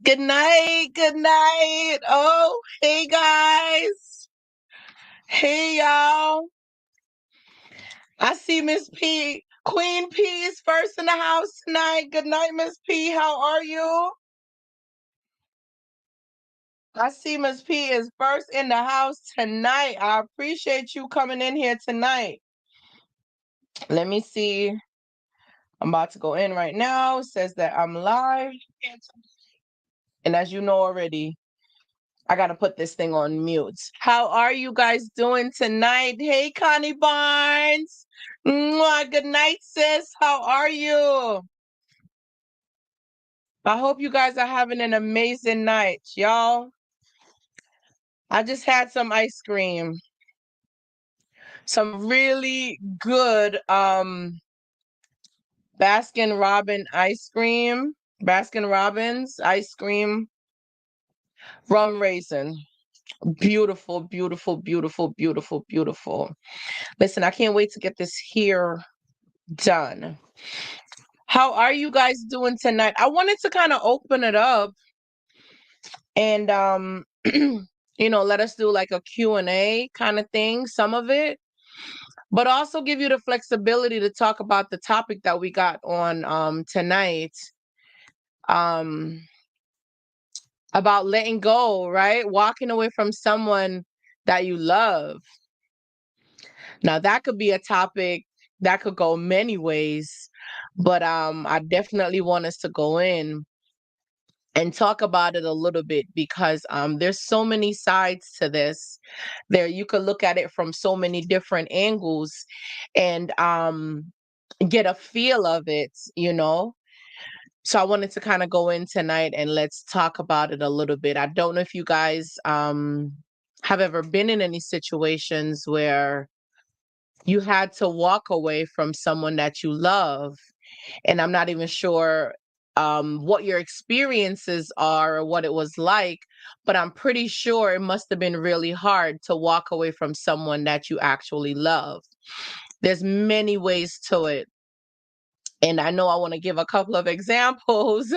Good night. Good night. Oh, hey guys. Hey y'all. I see Miss P. Queen P is first in the house tonight. Good night, Miss P. How are you? I see Miss P is first in the house tonight. I appreciate you coming in here tonight. Let me see. I'm about to go in right now. It says that I'm live. And as you know already, I gotta put this thing on mute. How are you guys doing tonight? Hey, Connie Barnes. Mwah, good night, sis. How are you? I hope you guys are having an amazing night, y'all. I just had some ice cream, some really good Baskin Robbins ice cream, Baskin Robbins ice cream, rum raisin. Beautiful, beautiful, beautiful, beautiful, beautiful. Listen, I can't wait to get this here done. How are you guys doing tonight? I wanted to kind of open it up and let us do like a Q&A kind of thing, some of it, but also give you the flexibility to talk about the topic that we got on tonight. Um about letting go, right? Walking away from someone that you love. Now that could be a topic that could go many ways, but I definitely want us to go in and talk about it a little bit because there's so many sides to this. There you could look at it from so many different angles and get a feel of it. So I wanted to kind of go in tonight and let's talk about it a little bit. I don't know if you guys have ever been in any situations where you had to walk away from someone that you love, and I'm not even sure what your experiences are or what it was like, but I'm pretty sure it must have been really hard to walk away from someone that you actually love. There's many ways to it. And I know I want to give a couple of examples,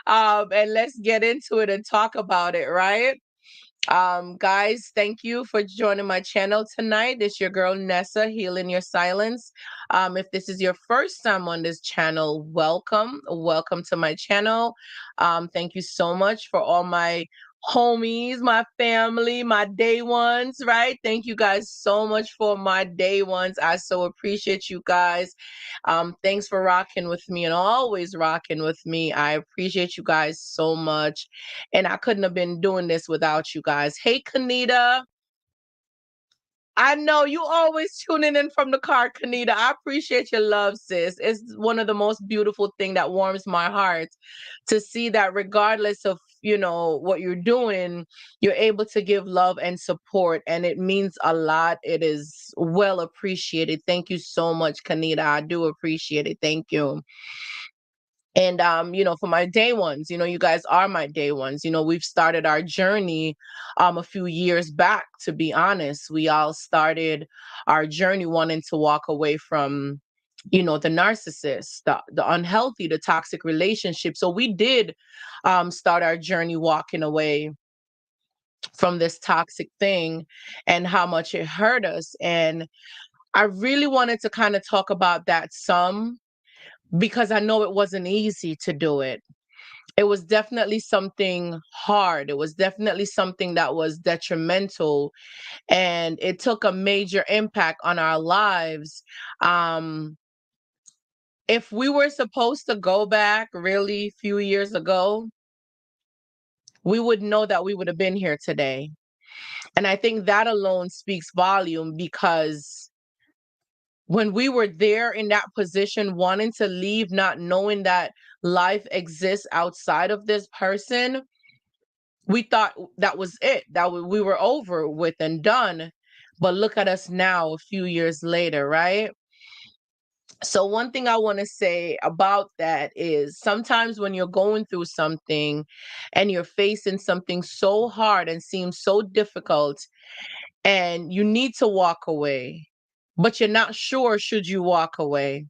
and let's get into it and talk about it, right? Guys, thank you for joining my channel tonight. It's your girl Nessa, Healing Your Silence. If this is your first time on this channel, welcome to my channel. Thank you so much for all my homies, my family, my day ones, right? Thank you guys so much for my day ones. I so appreciate you guys. Thanks for rocking with me and always rocking with me. I appreciate you guys so much. And I couldn't have been doing this without you guys. Hey, Kanita. I know you always tuning in from the car, Kanita. I appreciate your love, sis. It's one of the most beautiful thing that warms my heart to see that regardless of, what you're doing, you're able to give love and support. And it means a lot. It is well appreciated. Thank you so much, Kanita. I do appreciate it. Thank you. And for my day ones, you guys are my day ones. We've started our journey a few years back, to be honest. We all started our journey wanting to walk away from the narcissist, the unhealthy, the toxic relationship. So we did start our journey walking away from this toxic thing and how much it hurt us. And I really wanted to kind of talk about that some, because I know it wasn't easy to do it. It was definitely something hard. It was definitely something that was detrimental, and it took a major impact on our lives. Um, if we were supposed to go back really few years ago, we would know that we would have been here today. And I think that alone speaks volume, because when we were there in that position, wanting to leave, not knowing that life exists outside of this person, we thought that was it, that we were over with and done. But look at us now, a few years later, right? So one thing I want to say about that is sometimes when you're going through something and you're facing something so hard and seems so difficult, and you need to walk away, but you're not sure should you walk away.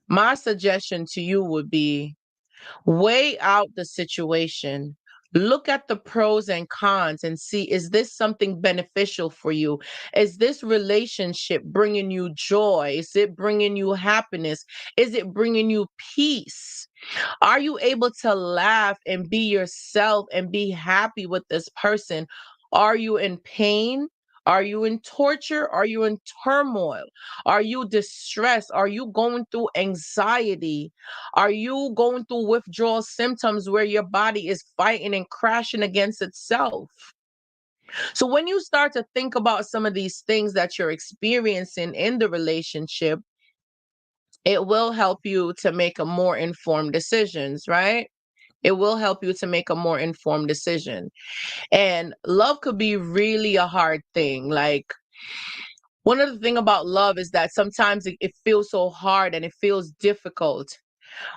My suggestion to you would be Weigh out the situation. Look at the pros and cons and see, is this something beneficial for you? Is this relationship bringing you joy? Is it bringing you happiness? Is it bringing you peace? Are you able to laugh and be yourself and be happy with this person? Are you in pain? Are you in torture? Are you in turmoil? Are you distressed? Are you going through anxiety? Are you going through withdrawal symptoms where your body is fighting and crashing against itself? So, when you start to think about some of these things that you're experiencing in the relationship, it will help you to make a more informed decisions, right? It will help you to make a more informed decision. And love could be really a hard thing. Like, one of the thing about love is that sometimes it feels so hard and it feels difficult.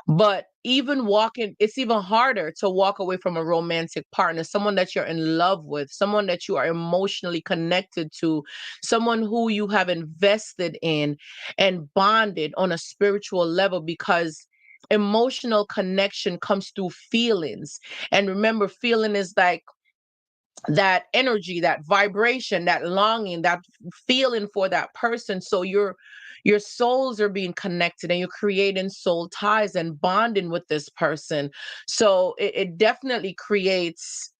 But even walking, it's even harder to walk away from a romantic partner, someone that you're in love with, someone that you are emotionally connected to, someone who you have invested in and bonded on a spiritual level, because emotional connection comes through feelings. And remember, feeling is like that energy, that vibration, that longing, that feeling for that person. So your souls are being connected and you're creating soul ties and bonding with this person. So it definitely creates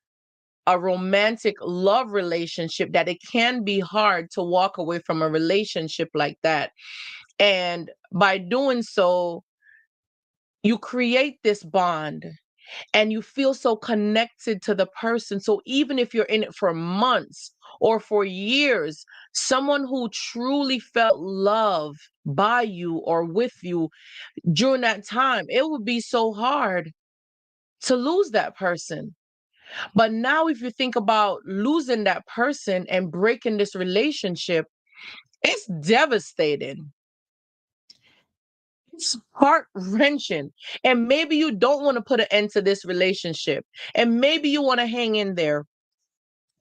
a romantic love relationship, that it can be hard to walk away from a relationship like that. And by doing so, you create this bond and you feel so connected to the person. So even if you're in it for months or for years, someone who truly felt love by you or with you during that time, it would be so hard to lose that person. But now, if you think about losing that person and breaking this relationship, it's devastating. It's heart wrenching. And maybe you don't want to put an end to this relationship. And maybe you want to hang in there.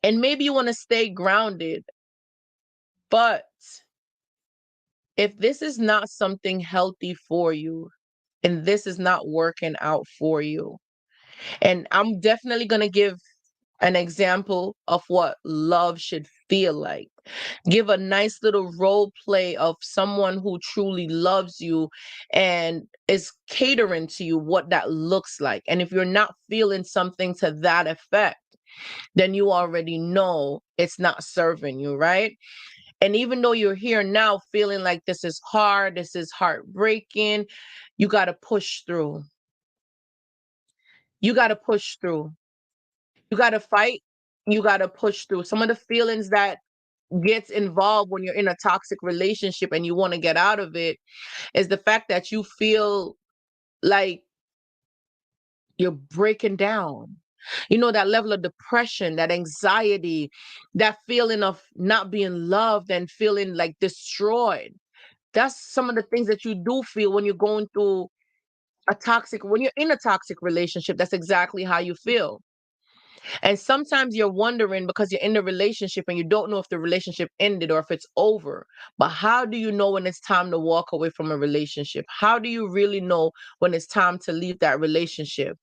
And maybe you want to stay grounded. But if this is not something healthy for you, and this is not working out for you, and I'm definitely going to give an example of what love should feel like. Give a nice little role play of someone who truly loves you and is catering to you, what that looks like. And if you're not feeling something to that effect, then you already know it's not serving you, right? And even though you're here now feeling like this is hard, this is heartbreaking, you got to push through. You got to push through. You got to fight. You got to push through. Some of the feelings that gets involved when you're in a toxic relationship and you want to get out of it is the fact that you feel like you're breaking down. You know, that level of depression, that anxiety, that feeling of not being loved and feeling like destroyed. That's some of the things that you do feel when you're going through when you're in a toxic relationship. That's exactly how you feel. And sometimes you're wondering because you're in a relationship and you don't know if the relationship ended or if it's over. But how do you know when it's time to walk away from a relationship? How do you really know when it's time to leave that relationship?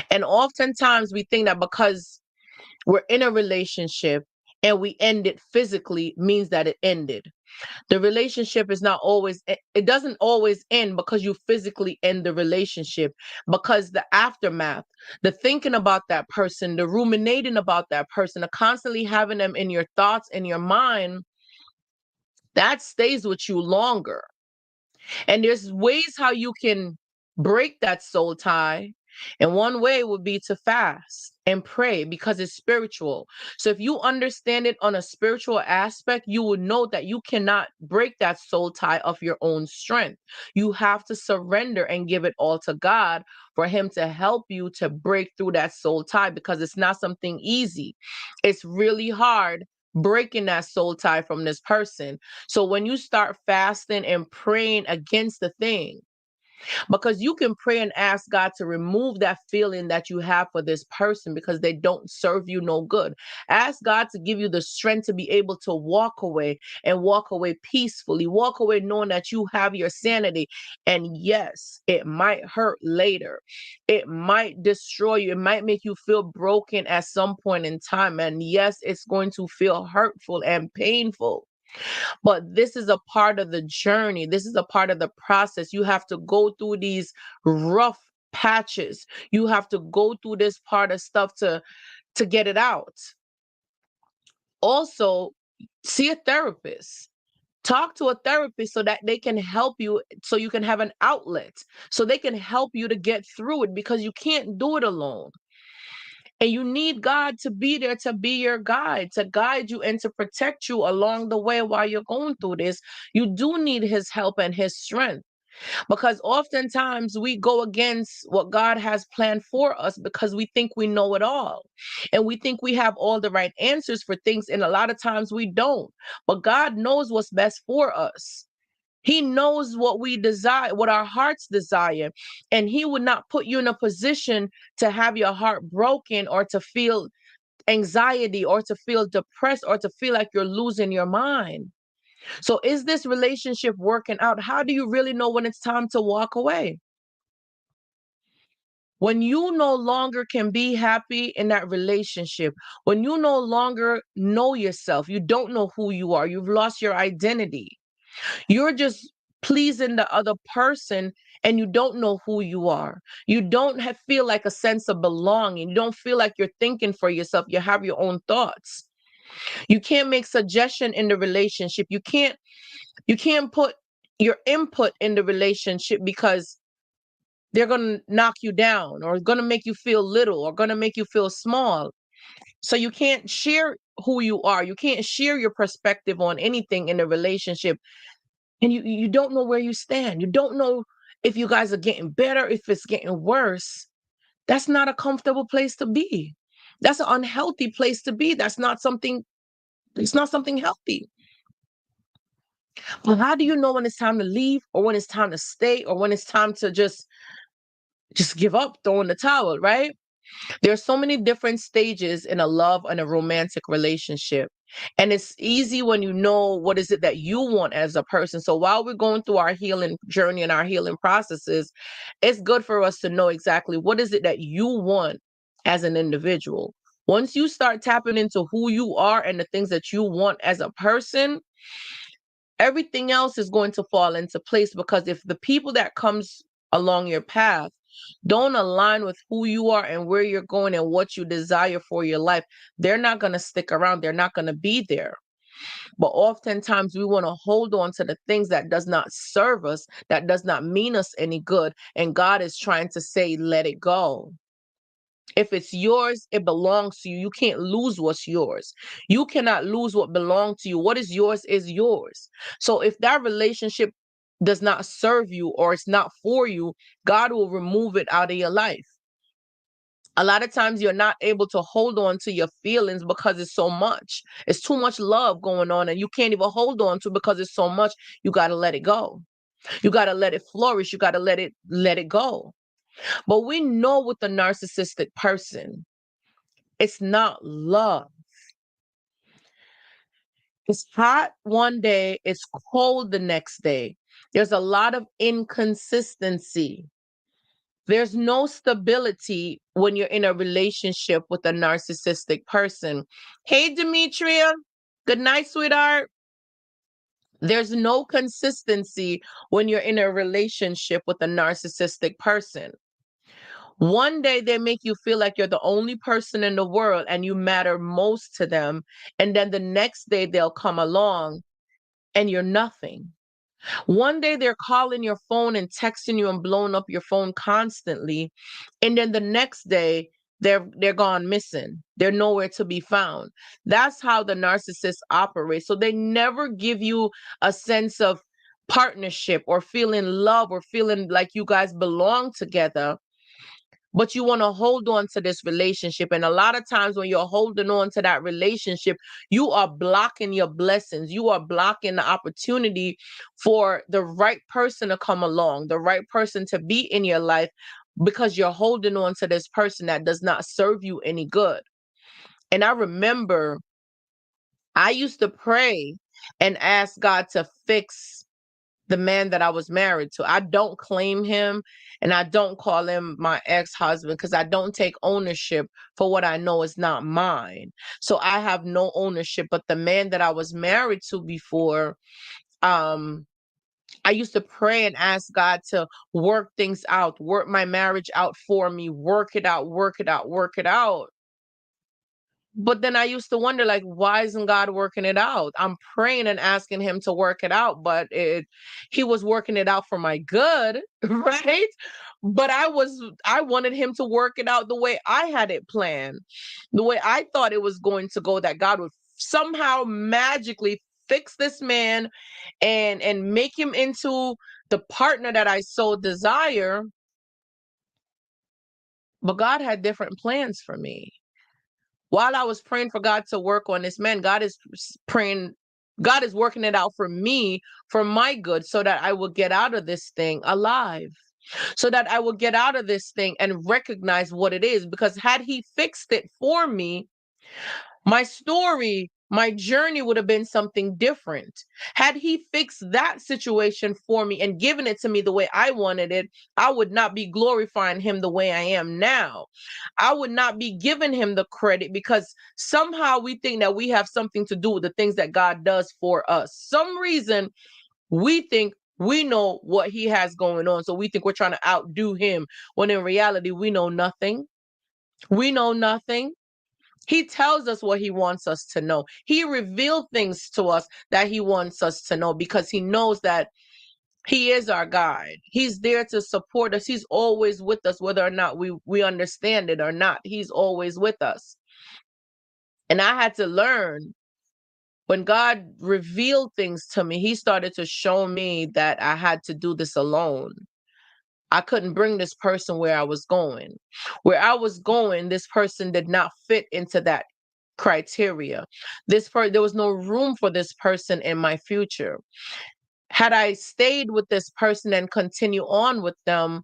And oftentimes we think that because we're in a relationship and we end it physically means that it ended. The relationship is not always, it doesn't always end because you physically end the relationship, because the aftermath, the thinking about that person, the ruminating about that person, the constantly having them in your thoughts and your mind, that stays with you longer. And there's ways how you can break that soul tie. And one way would be to fast and pray because it's spiritual. So if you understand it on a spiritual aspect, you will know that you cannot break that soul tie of your own strength. You have to surrender and give it all to God for Him to help you to break through that soul tie, because it's not something easy. It's really hard breaking that soul tie from this person. So when you start fasting and praying against the thing, Because you can pray and ask God to remove that feeling that you have for this person because they don't serve you no good. Ask God to give you the strength to be able to walk away and walk away peacefully, walk away knowing that you have your sanity. And yes, it might hurt later. It might destroy you. It might make you feel broken at some point in time. And yes, it's going to feel hurtful and painful. But this is a part of the journey. This is a part of the process. You have to go through these rough patches. You have to go through this part of stuff to get it out. Also, see a therapist. Talk to a therapist so that they can help you, so you can have an outlet, so they can help you to get through it, because you can't do it alone. And you need God to be there, to be your guide, to guide you and to protect you along the way while you're going through this. You do need his help and his strength, because oftentimes we go against what God has planned for us because we think we know it all and we think we have all the right answers for things. And a lot of times we don't. But God knows what's best for us. He knows what we desire, what our hearts desire. And he would not put you in a position to have your heart broken or to feel anxiety or to feel depressed or to feel like you're losing your mind. So is this relationship working out? How do you really know when it's time to walk away? When you no longer can be happy in that relationship, when you no longer know yourself, you don't know who you are, you've lost your identity. You're just pleasing the other person and you don't know who you are. You don't feel like a sense of belonging. You don't feel like you're thinking for yourself. You have your own thoughts. You can't make suggestion in the relationship. You can't put your input in the relationship because they're going to knock you down or going to make you feel little or going to make you feel small. So you can't share who you are. You can't share your perspective on anything in a relationship. And you don't know where you stand. You don't know if you guys are getting better, if it's getting worse. That's not a comfortable place to be. That's an unhealthy place to be. It's not something healthy. But how do you know when it's time to leave or when it's time to stay or when it's time to just give up, throw in the towel, right? There's so many different stages in a love and a romantic relationship. And it's easy when you know what is it that you want as a person. So while we're going through our healing journey and our healing processes, it's good for us to know exactly what is it that you want as an individual. Once you start tapping into who you are and the things that you want as a person, everything else is going to fall into place, because if the people that comes along your path don't align with who you are and where you're going and what you desire for your life, they're not going to stick around. They're not going to be there. But oftentimes we want to hold on to the things that does not serve us, that does not mean us any good. And God is trying to say, let it go. If it's yours, it belongs to you. You can't lose what's yours. You cannot lose what belongs to you. What is yours. So if that relationship does not serve you or it's not for you, God will remove it out of your life. A lot of times you're not able to hold on to your feelings because it's so much. It's too much love going on and you can't even hold on to because it's so much. You got to let it go. You got to let it flourish. You got to let it go. But we know with the narcissistic person, it's not love. It's hot one day, it's cold the next day. There's a lot of inconsistency. There's no stability when you're in a relationship with a narcissistic person. Hey, Demetria. Good night, sweetheart. There's no consistency when you're in a relationship with a narcissistic person. One day they make you feel like you're the only person in the world and you matter most to them. And then the next day they'll come along and you're nothing. One day they're calling your phone and texting you and blowing up your phone constantly. And then the next day they're gone missing. They're nowhere to be found. That's how the narcissist operates. So they never give you a sense of partnership or feeling love or feeling like you guys belong together. but you want to hold on to this relationship. And a lot of times when you're holding on to that relationship, you are blocking your blessings. You are blocking the opportunity for the right person to come along, the right person to be in your life, because you're holding on to this person that does not serve you any good. And I remember I used to pray and ask God to fix the man that I was married to. I don't claim him and I don't call him my ex-husband because I don't take ownership for what I know is not mine. So I have no ownership. But the man that I was married to before, um, I used to pray and ask God to work things out, work my marriage out for me, work it out, work it out, work it out. But then I used to wonder, like, why isn't God working it out? I'm praying and asking him to work it out, but he was working it out for my good, right? But I wanted him to work it out the way I had it planned, the way I thought it was going to go, that God would somehow magically fix this man and make him into the partner that I so desire. But God had different plans for me. While I was praying for God to work on this man, God is working it out for me, for my good, so that I will get out of this thing alive, so that I will get out of this thing and recognize what it is. Because had he fixed it for me, my story, my journey would have been something different. Had he fixed that situation for me and given it to me the way I wanted it, I would not be glorifying him the way I am now. I would not be giving him the credit, because somehow we think that we have something to do with the things that God does for us. Some reason we think we know what he has going on. So we think we're trying to outdo him, when in reality, we know nothing. We know nothing. He tells us what he wants us to know. He revealed things to us that he wants us to know, because he knows that he is our guide. He's there to support us. He's always with us, whether or not we understand it or not. He's always with us. And I had to learn, when God revealed things to me, he started to show me that I had to do this alone. I couldn't bring this person where I was going. Where I was going, this person did not fit into that criteria. There was no room for this person in my future. Had I stayed with this person and continue on with them,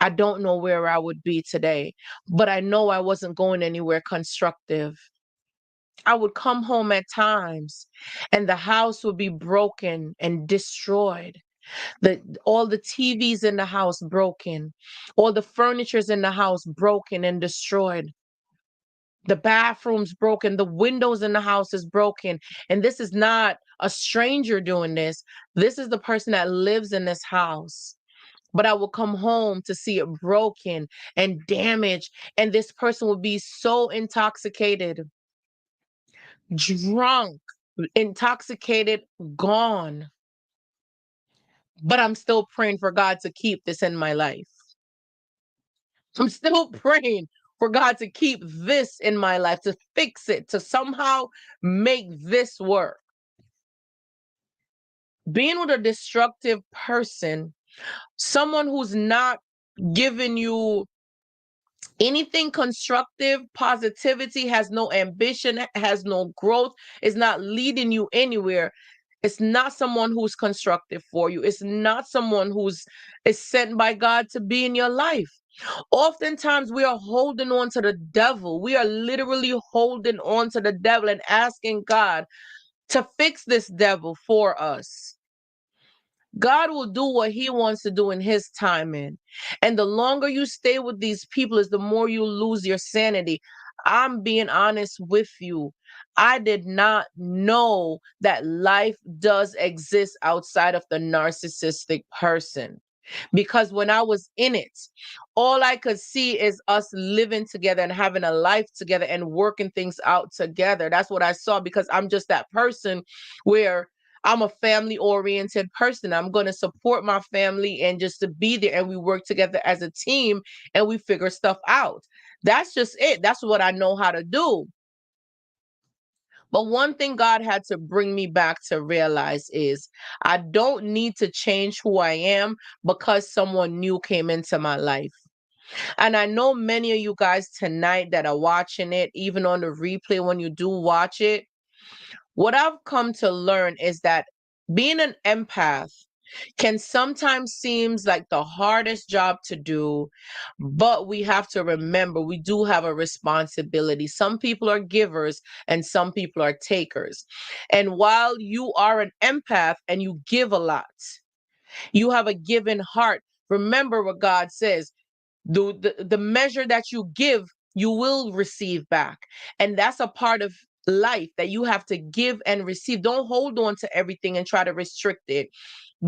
I don't know where I would be today. But I know I wasn't going anywhere constructive. I would come home at times and the house would be broken and destroyed. All the TVs in the house broken, all the furnitures in the house broken and destroyed. The bathrooms broken, the windows in the house is broken. And this is not a stranger doing this. This is the person that lives in this house. But I will come home to see it broken and damaged. And this person will be so intoxicated, drunk, intoxicated, gone. But I'm still praying for God to keep this in my life. I'm still praying for God to keep this in my life, to fix it, to somehow make this work. Being with a destructive person, someone who's not giving you anything constructive, positivity, has no ambition, has no growth, is not leading you anywhere. It's not someone who's constructive for you. It's not someone is sent by God to be in your life. Oftentimes we are holding on to the devil. We are literally holding on to the devil and asking God to fix this devil for us. God will do what he wants to do in his timing. And the longer you stay with these people is the more you lose your sanity. I'm being honest with you. I did not know that life does exist outside of the narcissistic person. Because when I was in it, all I could see is us living together and having a life together and working things out together. That's what I saw, because I'm just that person where I'm a family oriented person. I'm going to support my family and just to be there, and we work together as a team and we figure stuff out. That's just it. That's what I know how to do. But one thing God had to bring me back to realize is I don't need to change who I am because someone new came into my life. And I know many of you guys tonight that are watching it, even on the replay when you do watch it, what I've come to learn is that being an empath can sometimes seems like the hardest job to do, but we have to remember we do have a responsibility. Some people are givers and some people are takers. And while you are an empath and you give a lot, you have a given heart. Remember what God says, the measure that you give, you will receive back. And that's a part of life, that you have to give and receive. Don't hold on to everything and try to restrict it.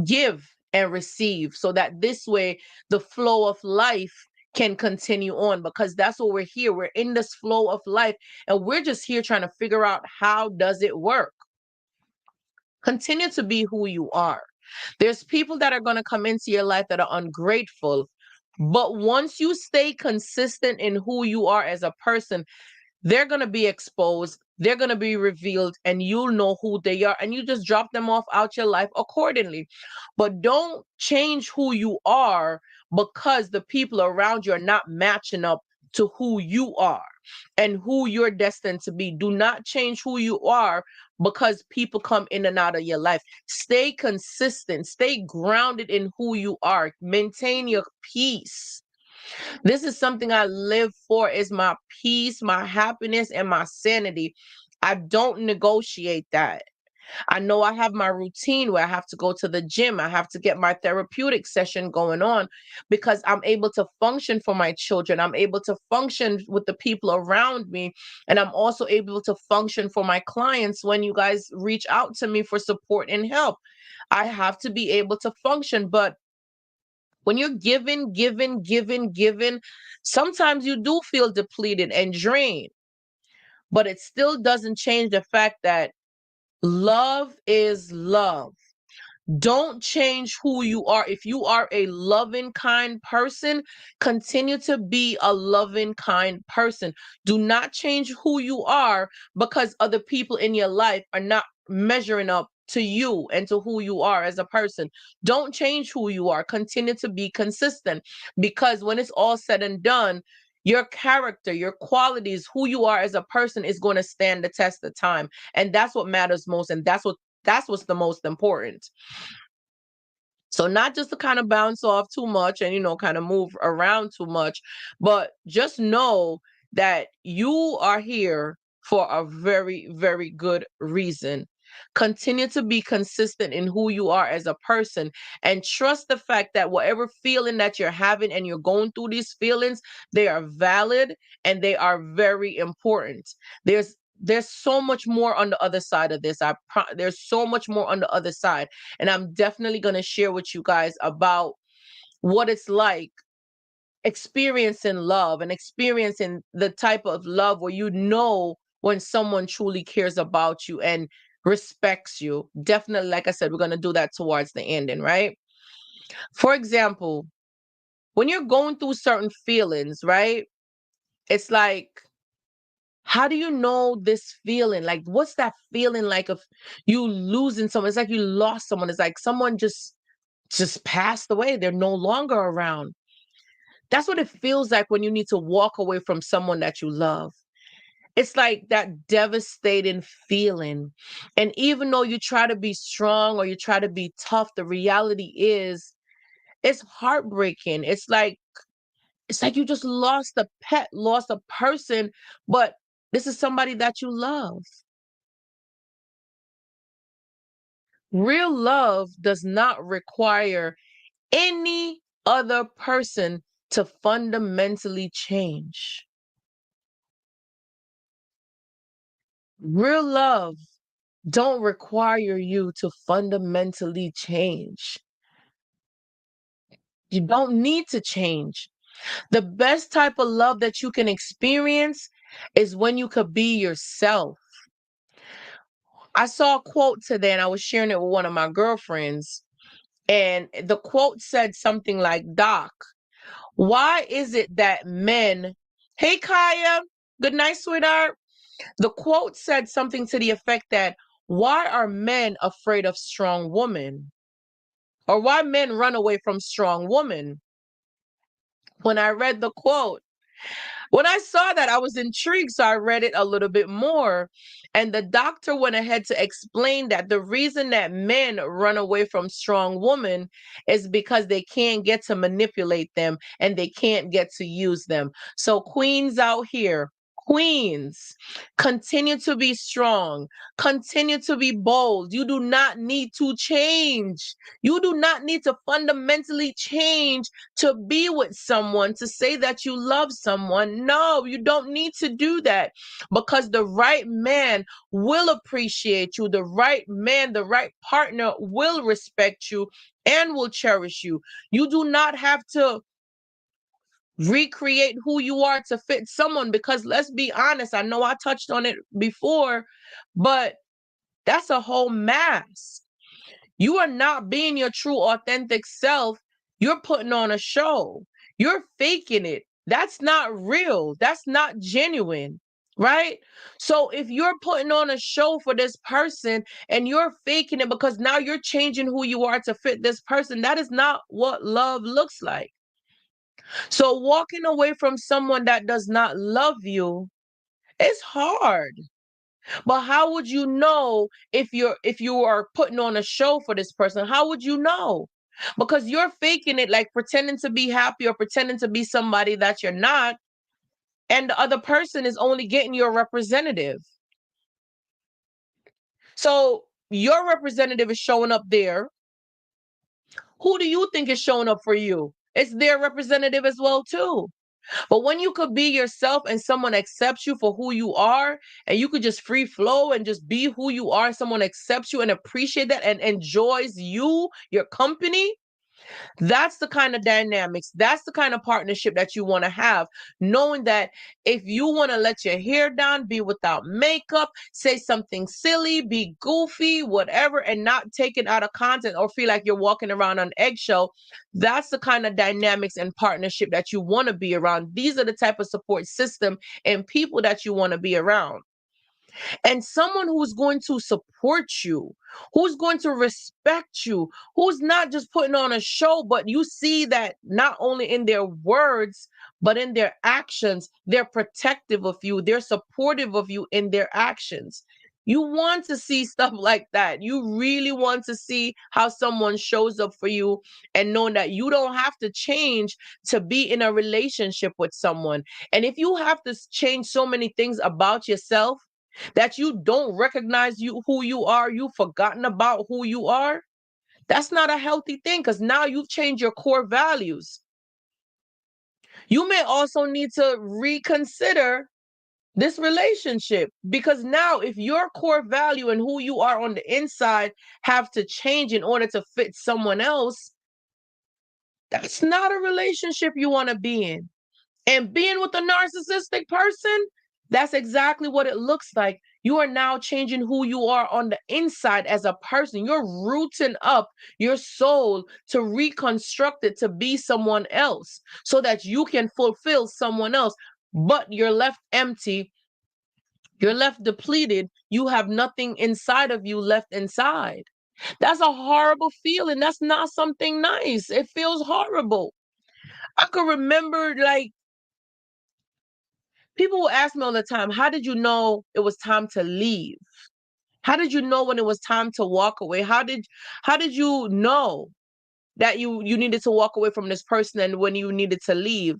Give and receive, so that this way the flow of life can continue on, because that's what we're here. We're in this flow of life and we're just here trying to figure out how does it work. Continue to be who you are. There's people that are going to come into your life that are ungrateful, but once you stay consistent in who you are as a person, they're going to be exposed, they're going to be revealed, and you'll know who they are, and you just drop them off out your life accordingly. But don't change who you are because the people around you are not matching up to who you are and who you're destined to be. Do not change who you are because people come in and out of your life. Stay consistent, stay grounded in who you are, maintain your peace. This is something I live for, is my peace, my happiness, and my sanity. I don't negotiate that. I know I have my routine where I have to go to the gym. I have to get my therapeutic session going on because I'm able to function for my children. I'm able to function with the people around me. And I'm also able to function for my clients when you guys reach out to me for support and help. I have to be able to function. But when you're giving, sometimes you do feel depleted and drained, but it still doesn't change the fact that love is love. Don't change who you are. If you are a loving, kind person, continue to be a loving, kind person. Do not change who you are because other people in your life are not measuring up to you and to who you are as a person. Don't change who you are. Continue to be consistent, because when it's all said and done, your character, your qualities, who you are as a person is going to stand the test of time. And that's what matters most. And that's what's the most important. So not just to kind of bounce off too much and kind of move around too much, but just know that you are here for a very, very good reason. Continue to be consistent in who you are as a person, and trust the fact that whatever feeling that you're having and you're going through these feelings, they are valid and they are very important. There's so much more on the other side of this. There's so much more on the other side, and I'm definitely going to share with you guys about what it's like experiencing love and experiencing the type of love where when someone truly cares about you and respects you. Definitely, like I said, we're going to do that towards the ending, right? For example, when you're going through certain feelings, right? It's like, how do you know this feeling? Like, what's that feeling like of you losing someone? It's like you lost someone. It's like someone just passed away. They're no longer around. That's what it feels like when you need to walk away from someone that you love. It's like that devastating feeling. And even though you try to be strong or you try to be tough, the reality is it's heartbreaking. It's like you just lost a pet, lost a person, but this is somebody that you love. Real love does not require any other person to fundamentally change. Real love don't require you to fundamentally change. You don't need to change. The best type of love that you can experience is when you could be yourself. I saw a quote today and I was sharing it with one of my girlfriends. And the quote said something like, Doc, why is it that men, hey Kaya, good night, sweetheart. The quote said something to the effect that, why are men afraid of strong women? Or why men run away from strong women? When I read the quote, when I saw that, I was intrigued, so I read it a little bit more. And the doctor went ahead to explain that the reason that men run away from strong women is because they can't get to manipulate them and they can't get to use them. So, queens out here, queens, continue to be strong, continue to be bold. You do not need to change. You do not need to fundamentally change to be with someone, to say that you love someone. No, you don't need to do that, because the right man will appreciate you. The right man, the right partner will respect you and will cherish you. You do not have to recreate who you are to fit someone, because let's be honest, I know I touched on it before, but that's a whole mask. You are not being your true, authentic self. You're putting on a show. You're faking it. That's not real. That's not genuine, right? So if you're putting on a show for this person and you're faking it because now you're changing who you are to fit this person, that is not what love looks like. So walking away from someone that does not love you is hard. But how would you know if you are putting on a show for this person? How would you know? Because you're faking it, like pretending to be happy or pretending to be somebody that you're not, and the other person is only getting your representative. So your representative is showing up there. Who do you think is showing up for you? It's their representative as well too. But when you could be yourself and someone accepts you for who you are, and you could just free flow and just be who you are, someone accepts you and appreciate that and enjoys you, your company, that's the kind of dynamics, that's the kind of partnership that you want to have. Knowing that if you want to let your hair down, be without makeup, say something silly, be goofy, whatever, and not take it out of context or feel like you're walking around on eggshell, that's the kind of dynamics and partnership that you want to be around. These are the type of support system and people that you want to be around, and someone who's going to support you, who's going to respect you, who's not just putting on a show, but you see that not only in their words, but in their actions, they're protective of you, they're supportive of you in their actions. You want to see stuff like that. You really want to see how someone shows up for you and knowing that you don't have to change to be in a relationship with someone. And if you have to change so many things about yourself, that you don't recognize you who you are, you've forgotten about who you are, that's not a healthy thing, because now you've changed your core values. You may also need to reconsider this relationship, because now if your core value and who you are on the inside have to change in order to fit someone else, that's not a relationship you want to be in. And being with a narcissistic person, that's exactly what it looks like. You are now changing who you are on the inside as a person. You're rooting up your soul to reconstruct it to be someone else so that you can fulfill someone else. But you're left empty, you're left depleted, you have nothing inside of you left inside. That's a horrible feeling. That's not something nice. It feels horrible. I can remember, like, people will ask me all the time, how did you know it was time to leave? How did you know when it was time to walk away? How did you know that you needed to walk away from this person and when you needed to leave?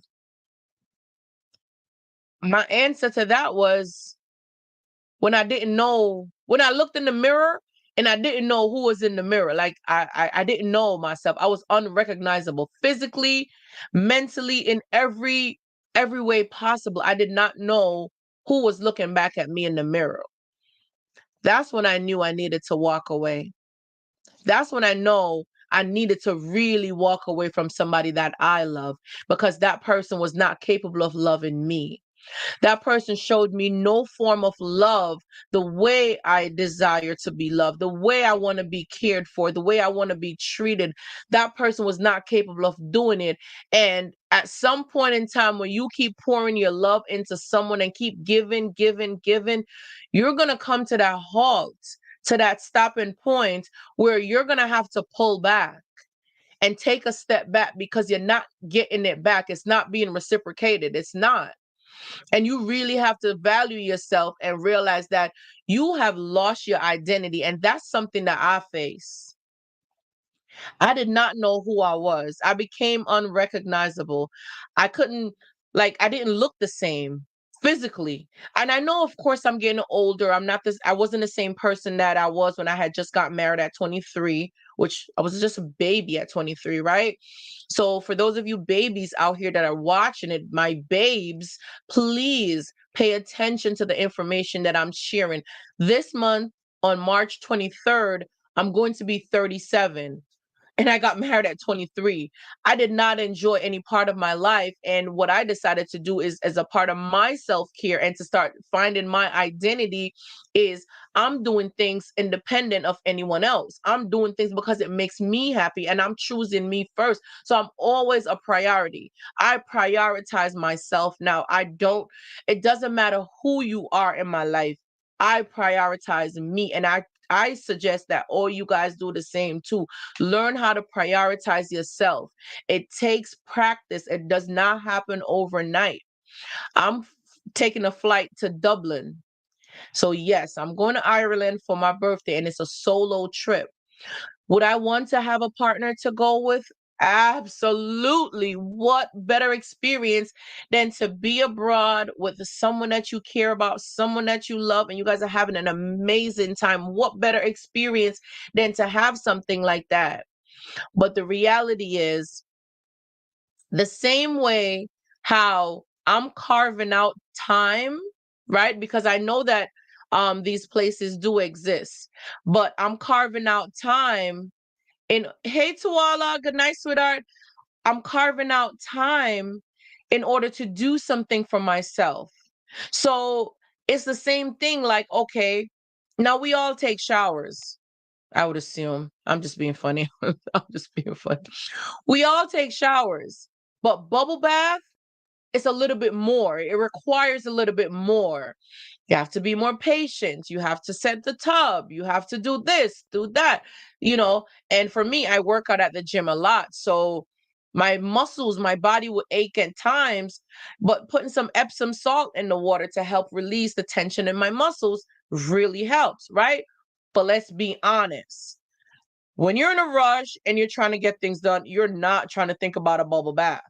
My answer to that was when I didn't know, when I looked in the mirror and I didn't know who was in the mirror. Like I didn't know myself. I was unrecognizable physically, mentally, in every way possible. I did not know who was looking back at me in the mirror. That's when I knew I needed to walk away. That's when I know I needed to really walk away from somebody that I love, because that person was not capable of loving me. That person showed me no form of love the way I desire to be loved, the way I want to be cared for, the way I want to be treated. That person was not capable of doing it. And at some point in time, when you keep pouring your love into someone and keep giving, giving, giving, you're going to come to that halt, to that stopping point where you're going to have to pull back. and take a step back because you're not getting it back. It's not being reciprocated. It's not. And you really have to value yourself and realize that you have lost your identity. And that's something that I face. I did not know who I was. I became unrecognizable. I couldn't, like, I didn't look the same physically. And I know, of course, I'm getting older. I wasn't the same person that I was when I had just got married at 23, which I was just a baby at 23, right? So, for those of you babies out here that are watching it, my babes, please pay attention to the information that I'm sharing. This month, on March 23rd, I'm going to be 37, and I got married at 23. I did not enjoy any part of my life. And what I decided to do is, as a part of my self care and to start finding my identity, is I'm doing things independent of anyone else. I'm doing things because it makes me happy and I'm choosing me first. So I'm always a priority. I prioritize myself now. It doesn't matter who you are in my life. I prioritize me, and I suggest that all you guys do the same too. Learn how to prioritize yourself. It takes practice. It does not happen overnight. I'm taking a flight to Dublin. So, yes, I'm going to Ireland for my birthday, and it's a solo trip. Would I want to have a partner to go with? Absolutely. What better experience than to be abroad with someone that you care about, someone that you love, and you guys are having an amazing time? What better experience than to have something like that? But the reality is, the same way how I'm carving out time, right? Because I know that these places do exist, but I'm carving out time. And hey, Tuala, good night, sweetheart. I'm carving out time in order to do something for myself. So it's the same thing. Like, okay, now we all take showers, I would assume. I'm just being funny. I'm just being funny. We all take showers, but bubble bath, it's a little bit more. It requires a little bit more. You have to be more patient. You have to set the tub. You have to do this, do that, you know. And for me, I work out at the gym a lot. So my muscles, my body would ache at times, but putting some Epsom salt in the water to help release the tension in my muscles really helps, right? But let's be honest. When you're in a rush and you're trying to get things done, you're not trying to think about a bubble bath.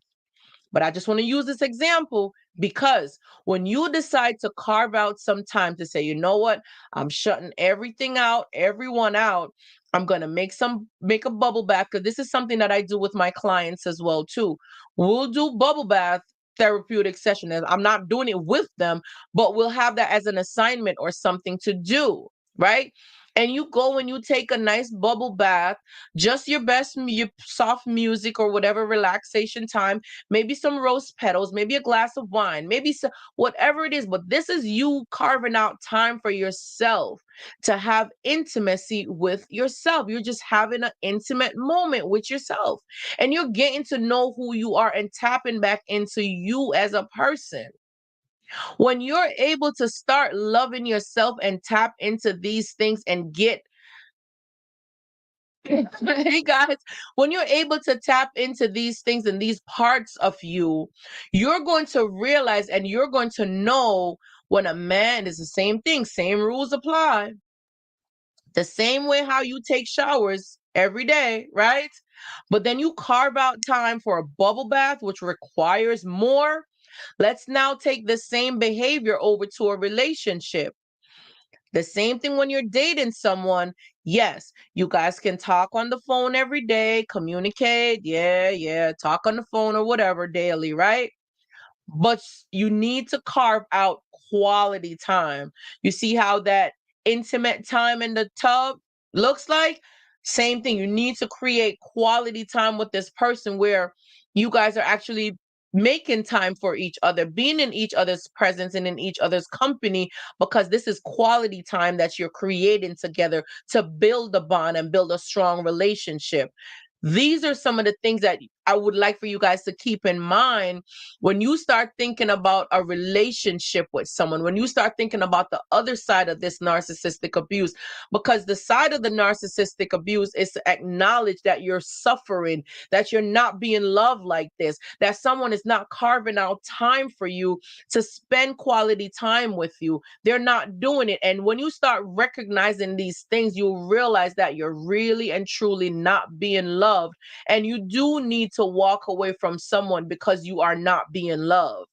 But I just want to use this example because when you decide to carve out some time to say, you know what, I'm shutting everything out, everyone out. I'm going to make a bubble bath, because this is something that I do with my clients as well too. We'll do bubble bath therapeutic session, and I'm not doing it with them, but we'll have that as an assignment or something to do, right? And you go and you take a nice bubble bath, just your soft music or whatever relaxation time, maybe some rose petals, maybe a glass of wine, maybe whatever it is. But this is you carving out time for yourself to have intimacy with yourself. You're just having an intimate moment with yourself, and you're getting to know who you are and tapping back into you as a person. When you're able to start loving yourself and tap into these things and get hey guys, when you're able to tap into these things and these parts of you, you're going to realize and you're going to know when a man is the same thing, same rules apply. The same way how you take showers every day, right? But then you carve out time for a bubble bath, which requires more. Let's now take the same behavior over to a relationship. The same thing when you're dating someone. Yes, you guys can talk on the phone every day, communicate. Yeah, talk on the phone or whatever daily, right? But you need to carve out quality time. You see how that intimate time in the tub looks like? Same thing. You need to create quality time with this person where you guys are actually making time for each other, being in each other's presence and in each other's company, because this is quality time that you're creating together to build a bond and build a strong relationship. These are some of the things that I would like for you guys to keep in mind when you start thinking about a relationship with someone, when you start thinking about the other side of this narcissistic abuse, because the side of the narcissistic abuse is to acknowledge that you're suffering, that you're not being loved like this, that someone is not carving out time for you to spend quality time with you. They're not doing it. And when you start recognizing these things, you'll realize that you're really and truly not being loved. And you do need to walk away from someone because you are not being loved.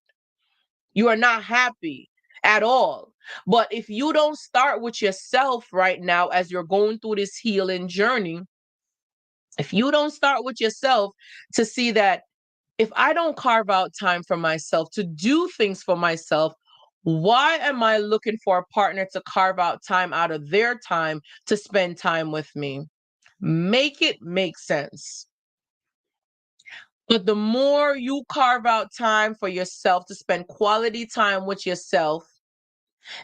You are not happy at all. But if you don't start with yourself right now as you're going through this healing journey, if you don't start with yourself to see that if I don't carve out time for myself to do things for myself, why am I looking for a partner to carve out time out of their time to spend time with me? Make it make sense. But the more you carve out time for yourself to spend quality time with yourself,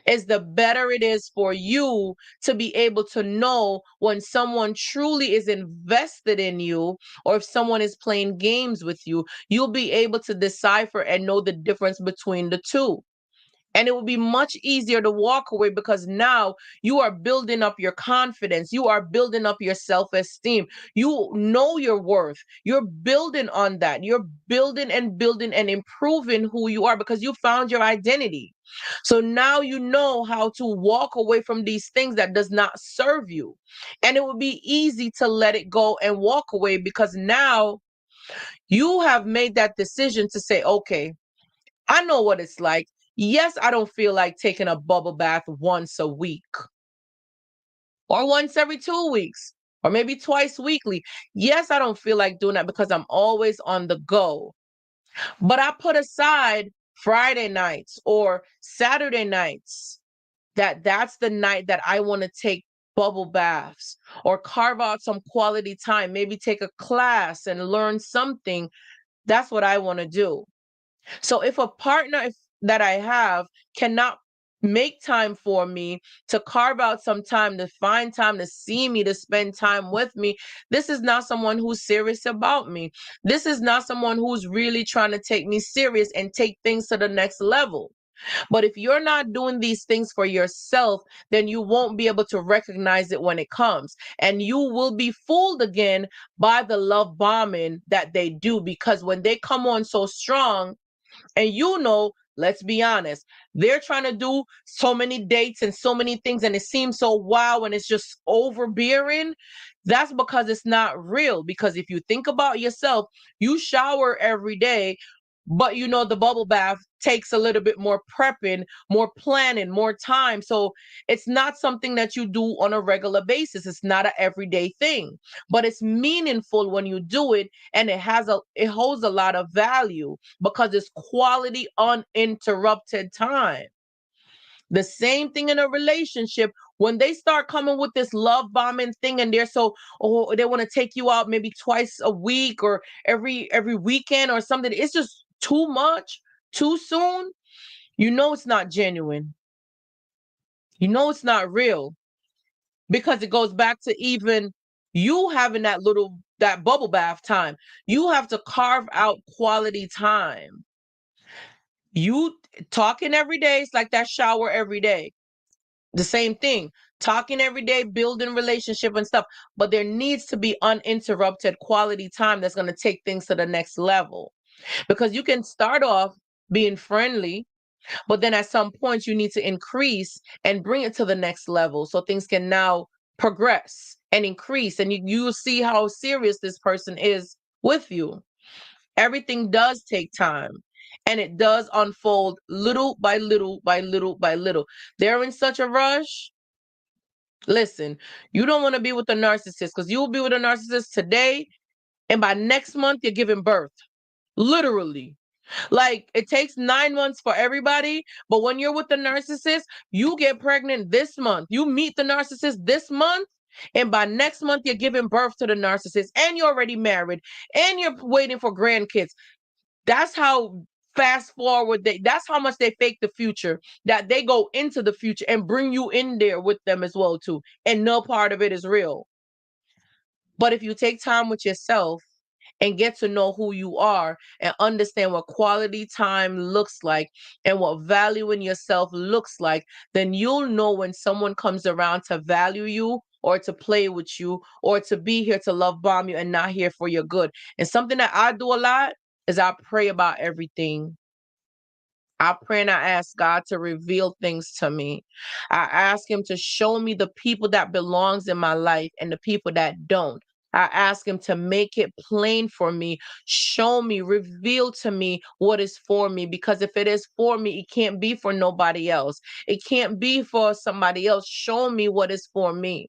is the better it is for you to be able to know when someone truly is invested in you or if someone is playing games with you. You'll be able to decipher and know the difference between the two. And it will be much easier to walk away because now you are building up your confidence. You are building up your self-esteem. You know your worth. You're building on that. You're building and improving who you are because you found your identity. So now you know how to walk away from these things that does not serve you. And it will be easy to let it go and walk away because now you have made that decision to say, okay, I know what it's like. Yes, I don't feel like taking a bubble bath once a week or once every 2 weeks or maybe twice weekly. Yes, I don't feel like doing that because I'm always on the go. But I put aside Friday nights or Saturday nights that's the night that I want to take bubble baths or carve out some quality time, maybe take a class and learn something. That's what I want to do. So if a partner that I have cannot make time for me to carve out some time to find time to see me to spend time with me, this is not someone who's serious about me. This is not someone who's really trying to take me serious and take things to the next level. But if you're not doing these things for yourself, then you won't be able to recognize it when it comes. And you will be fooled again by the love bombing that they do because when they come on so strong, and let's be honest, they're trying to do so many dates and so many things, and it seems so wow and it's just overbearing. That's because it's not real. Because if you think about yourself, you shower every day, but the bubble bath takes a little bit more prepping, more planning, more time. So it's not something that you do on a regular basis. It's not an everyday thing, but it's meaningful when you do it, and it holds a lot of value because it's quality uninterrupted time. The same thing in a relationship. When they start coming with this love bombing thing and they want to take you out maybe twice a week or every weekend or something, it's just too much, too soon. It's not genuine. It's not real because it goes back to even you having that bubble bath time. You have to carve out quality time. You talking every day, it's like that shower every day. The same thing, talking every day, building relationship and stuff, but there needs to be uninterrupted quality time that's going to take things to the next level. Because you can start off being friendly, but then at some point you need to increase and bring it to the next level so things can now progress and increase, and you'll see how serious this person is with you. Everything does take time, and it does unfold little by little by little by little. They're in such a rush. Listen, you don't want to be with a narcissist because you will be with a narcissist today, and by next month, you're giving birth. Literally. Like it takes 9 months for everybody, but when you're with the narcissist, you get pregnant this month. You meet the narcissist this month, and by next month, you're giving birth to the narcissist, and you're already married, and you're waiting for grandkids. That's how fast forward that's how much they fake the future, that they go into the future and bring you in there with them as well too, and no part of it is real. But if you take time with yourself and get to know who you are and understand what quality time looks like and what valuing yourself looks like, then you'll know when someone comes around to value you or to play with you or to be here to love bomb you and not here for your good. And something that I do a lot is I pray about everything. I pray and I ask God to reveal things to me. I ask him to show me the people that belongs in my life and the people that don't. I ask him to make it plain for me, show me, reveal to me what is for me. Because if it is for me, it can't be for nobody else. It can't be for somebody else. Show me what is for me.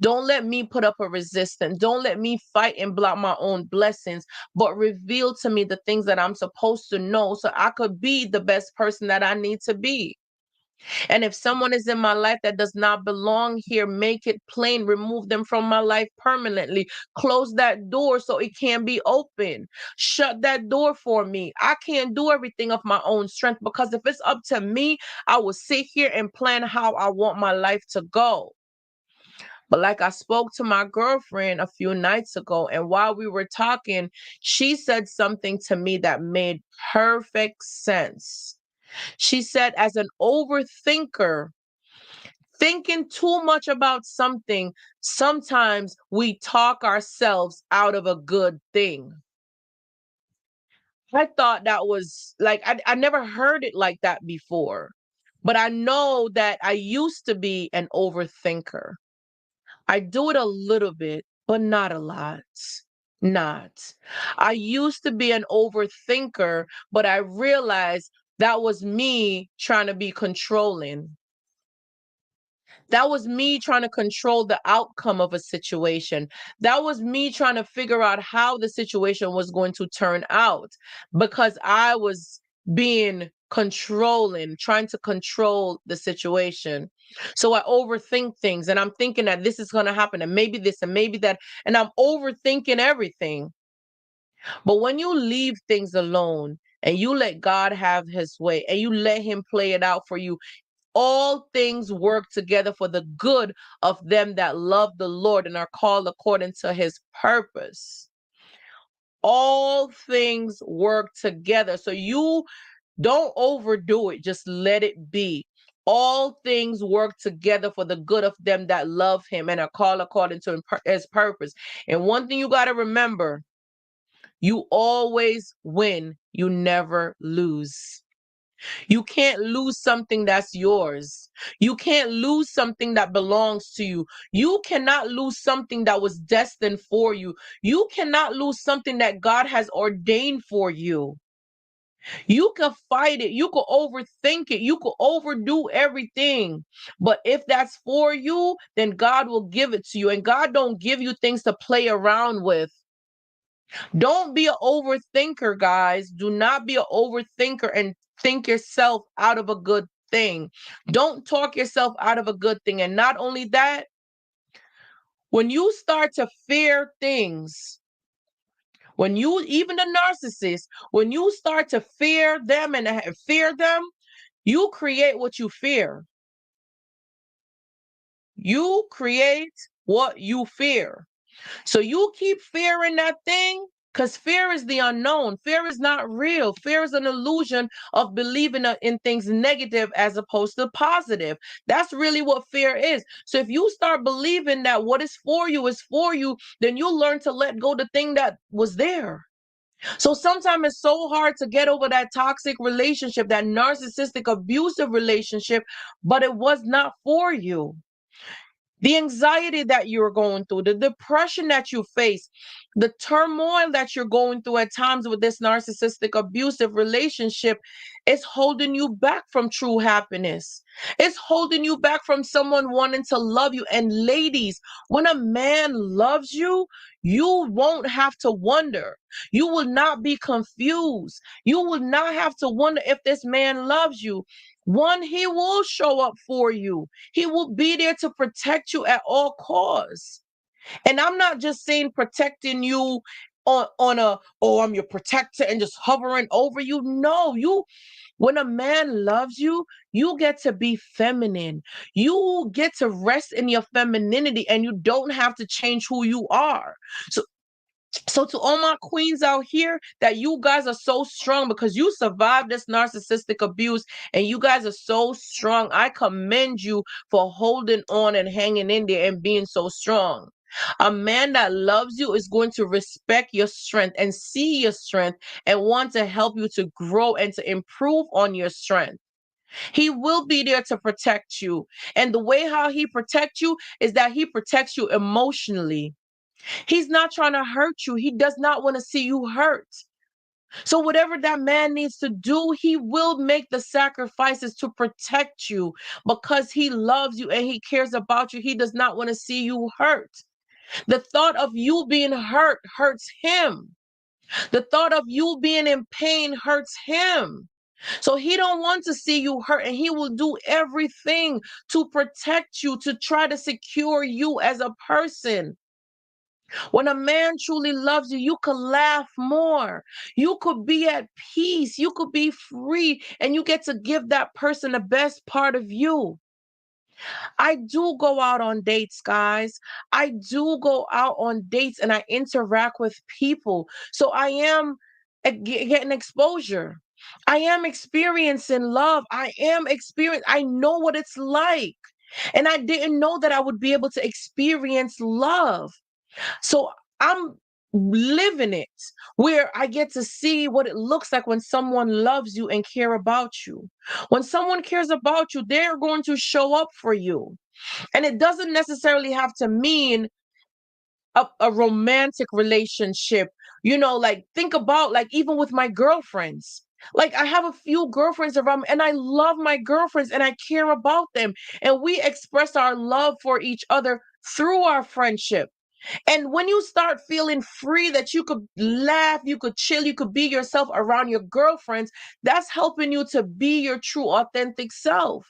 Don't let me put up a resistance. Don't let me fight and block my own blessings, but reveal to me the things that I'm supposed to know so I could be the best person that I need to be. And if someone is in my life that does not belong here, make it plain, remove them from my life permanently. Close that door so it can't be open. Shut that door for me. I can't do everything of my own strength, because if it's up to me, I will sit here and plan how I want my life to go. But like I spoke to my girlfriend a few nights ago, and while we were talking, she said something to me that made perfect sense. She said, as an overthinker, thinking too much about something, sometimes we talk ourselves out of a good thing. I thought that was like, I never heard it like that before. But I know that I used to be an overthinker. I do it a little bit, but not a lot. Not. I used to be an overthinker, but I realized that was me trying to be controlling. That was me trying to control the outcome of a situation. That was me trying to figure out how the situation was going to turn out, because I was being controlling, trying to control the situation. So I overthink things and I'm thinking that this is going to happen and maybe this and maybe that. And I'm overthinking everything. But when you leave things alone and you let God have his way and you let him play it out for you, all things work together for the good of them that love the Lord and are called according to his purpose. All things work together. So you don't overdo it, just let it be. All things work together for the good of them that love him and are called according to his purpose. And one thing you got to remember, you always win, you never lose. You can't lose something that's yours. You can't lose something that belongs to you. You cannot lose something that was destined for you. You cannot lose something that God has ordained for you. You can fight it. You can overthink it. You can overdo everything. But if that's for you, then God will give it to you. And God don't give you things to play around with. Don't be an overthinker, guys. Do not be an overthinker and think yourself out of a good thing. Don't talk yourself out of a good thing. And not only that, when you start to fear things, when you, even the narcissist, when you start to fear them and fear them, you create what you fear. You create what you fear. So you keep fearing that thing, because fear is the unknown. Fear is not real. Fear is an illusion of believing in things negative as opposed to positive. That's really what fear is. So if you start believing that what is for you, then you'll learn to let go the thing that was there. So sometimes it's so hard to get over that toxic relationship, that narcissistic abusive relationship, but it was not for you. The anxiety that you're going through, the depression that you face, the turmoil that you're going through at times with this narcissistic abusive relationship is holding you back from true happiness. It's holding you back from someone wanting to love you. And ladies, when a man loves you, you won't have to wonder. You will not be confused. You will not have to wonder if this man loves you. One, he will show up for you. He will be there to protect you at all costs. And I'm not just saying protecting you on a, oh, I'm your protector and just hovering over you. No, you, when a man loves you, you get to be feminine. You get to rest in your femininity and you don't have to change who you are. So So to all my queens out here, that you guys are so strong because you survived this narcissistic abuse and you guys are so strong. I commend you for holding on and hanging in there and being so strong. A man that loves you is going to respect your strength and see your strength and want to help you to grow and to improve on your strength. He will be there to protect you. And the way how he protects you is that he protects you emotionally. He's not trying to hurt you. He does not want to see you hurt. So, whatever that man needs to do, he will make the sacrifices to protect you because he loves you and he cares about you. He does not want to see you hurt. The thought of you being hurt hurts him. The thought of you being in pain hurts him. So he don't want to see you hurt and he will do everything to protect you, to try to secure you as a person. When a man truly loves you, you could laugh more. You could be at peace. You could be free. And you get to give that person the best part of you. I do go out on dates, guys. I do go out on dates and I interact with people. So I am getting exposure. I am experiencing love. I know what it's like. And I didn't know that I would be able to experience love. So I'm living it where I get to see what it looks like when someone loves you and care about you. When someone cares about you, they're going to show up for you. And it doesn't necessarily have to mean a romantic relationship. Like think about like even with my girlfriends. Like I have a few girlfriends around me and I love my girlfriends and I care about them. And we express our love for each other through our friendship. And when you start feeling free that you could laugh, you could chill, you could be yourself around your girlfriends, that's helping you to be your true authentic self.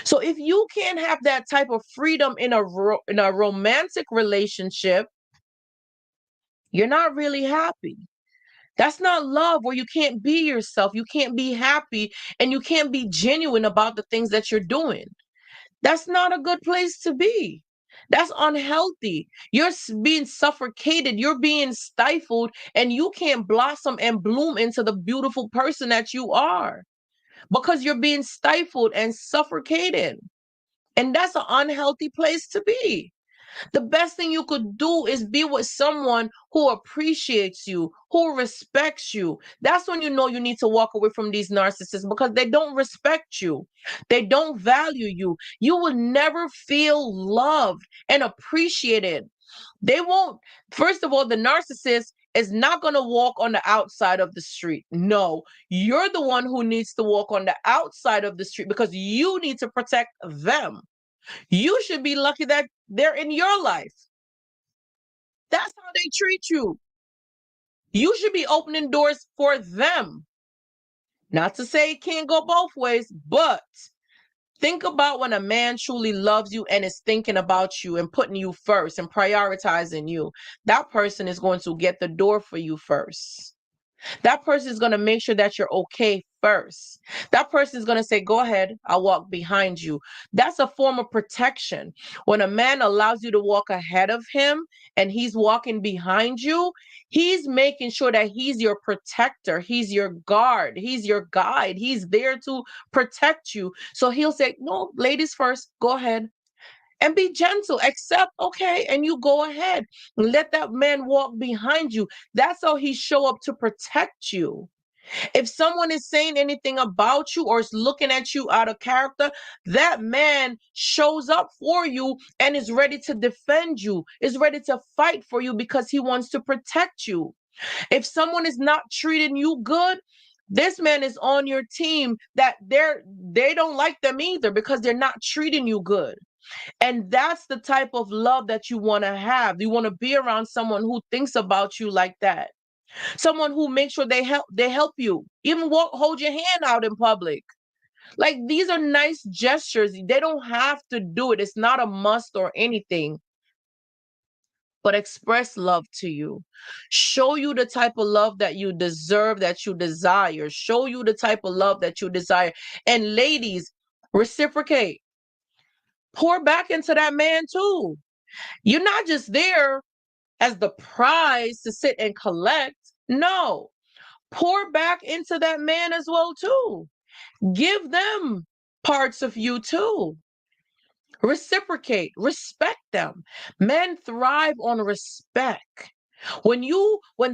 So if you can't have that type of freedom in a romantic relationship, you're not really happy. That's not love where you can't be yourself, you can't be happy, and you can't be genuine about the things that you're doing. That's not a good place to be. That's unhealthy. You're being suffocated, you're being stifled, and you can't blossom and bloom into the beautiful person that you are because you're being stifled and suffocated. And that's an unhealthy place to be. The best thing you could do is be with someone who appreciates you, who respects you. That's when you know you need to walk away from these narcissists because they don't respect you. They don't value you. You will never feel loved and appreciated. They won't, first of all, the narcissist is not going to walk on the outside of the street. No, you're the one who needs to walk on the outside of the street because you need to protect them. You should be lucky that they're in your life. That's how they treat you. You should be opening doors for them. Not to say it can't go both ways, but think about when a man truly loves you and is thinking about you and putting you first and prioritizing you. That person is going to get the door for you first. That person is going to make sure that you're okay first. That person is going to say, go ahead, I'll walk behind you. That's a form of protection. When a man allows you to walk ahead of him and he's walking behind you, he's making sure that he's your protector, he's your guard, he's your guide, he's there to protect you. So he'll say, no, ladies first, go ahead and be gentle, accept, okay, and you go ahead. Let that man walk behind you. That's how he show up to protect you. If someone is saying anything about you or is looking at you out of character, that man shows up for you and is ready to defend you, is ready to fight for you because he wants to protect you. If someone is not treating you good, this man is on your team that they don't like them either because they're not treating you good. And that's the type of love that you want to have. You want to be around someone who thinks about you like that. Someone who makes sure they help you. Even hold your hand out in public. Like these are nice gestures. They don't have to do it. It's not a must or anything. But express love to you. Show you the type of love that you deserve, that you desire. Show you the type of love that you desire. And ladies, reciprocate. Pour back into that man too. You're not just there as the prize to sit and collect. No, pour back into that man as well too. Give them parts of you too. Reciprocate, respect them. Men thrive on respect. When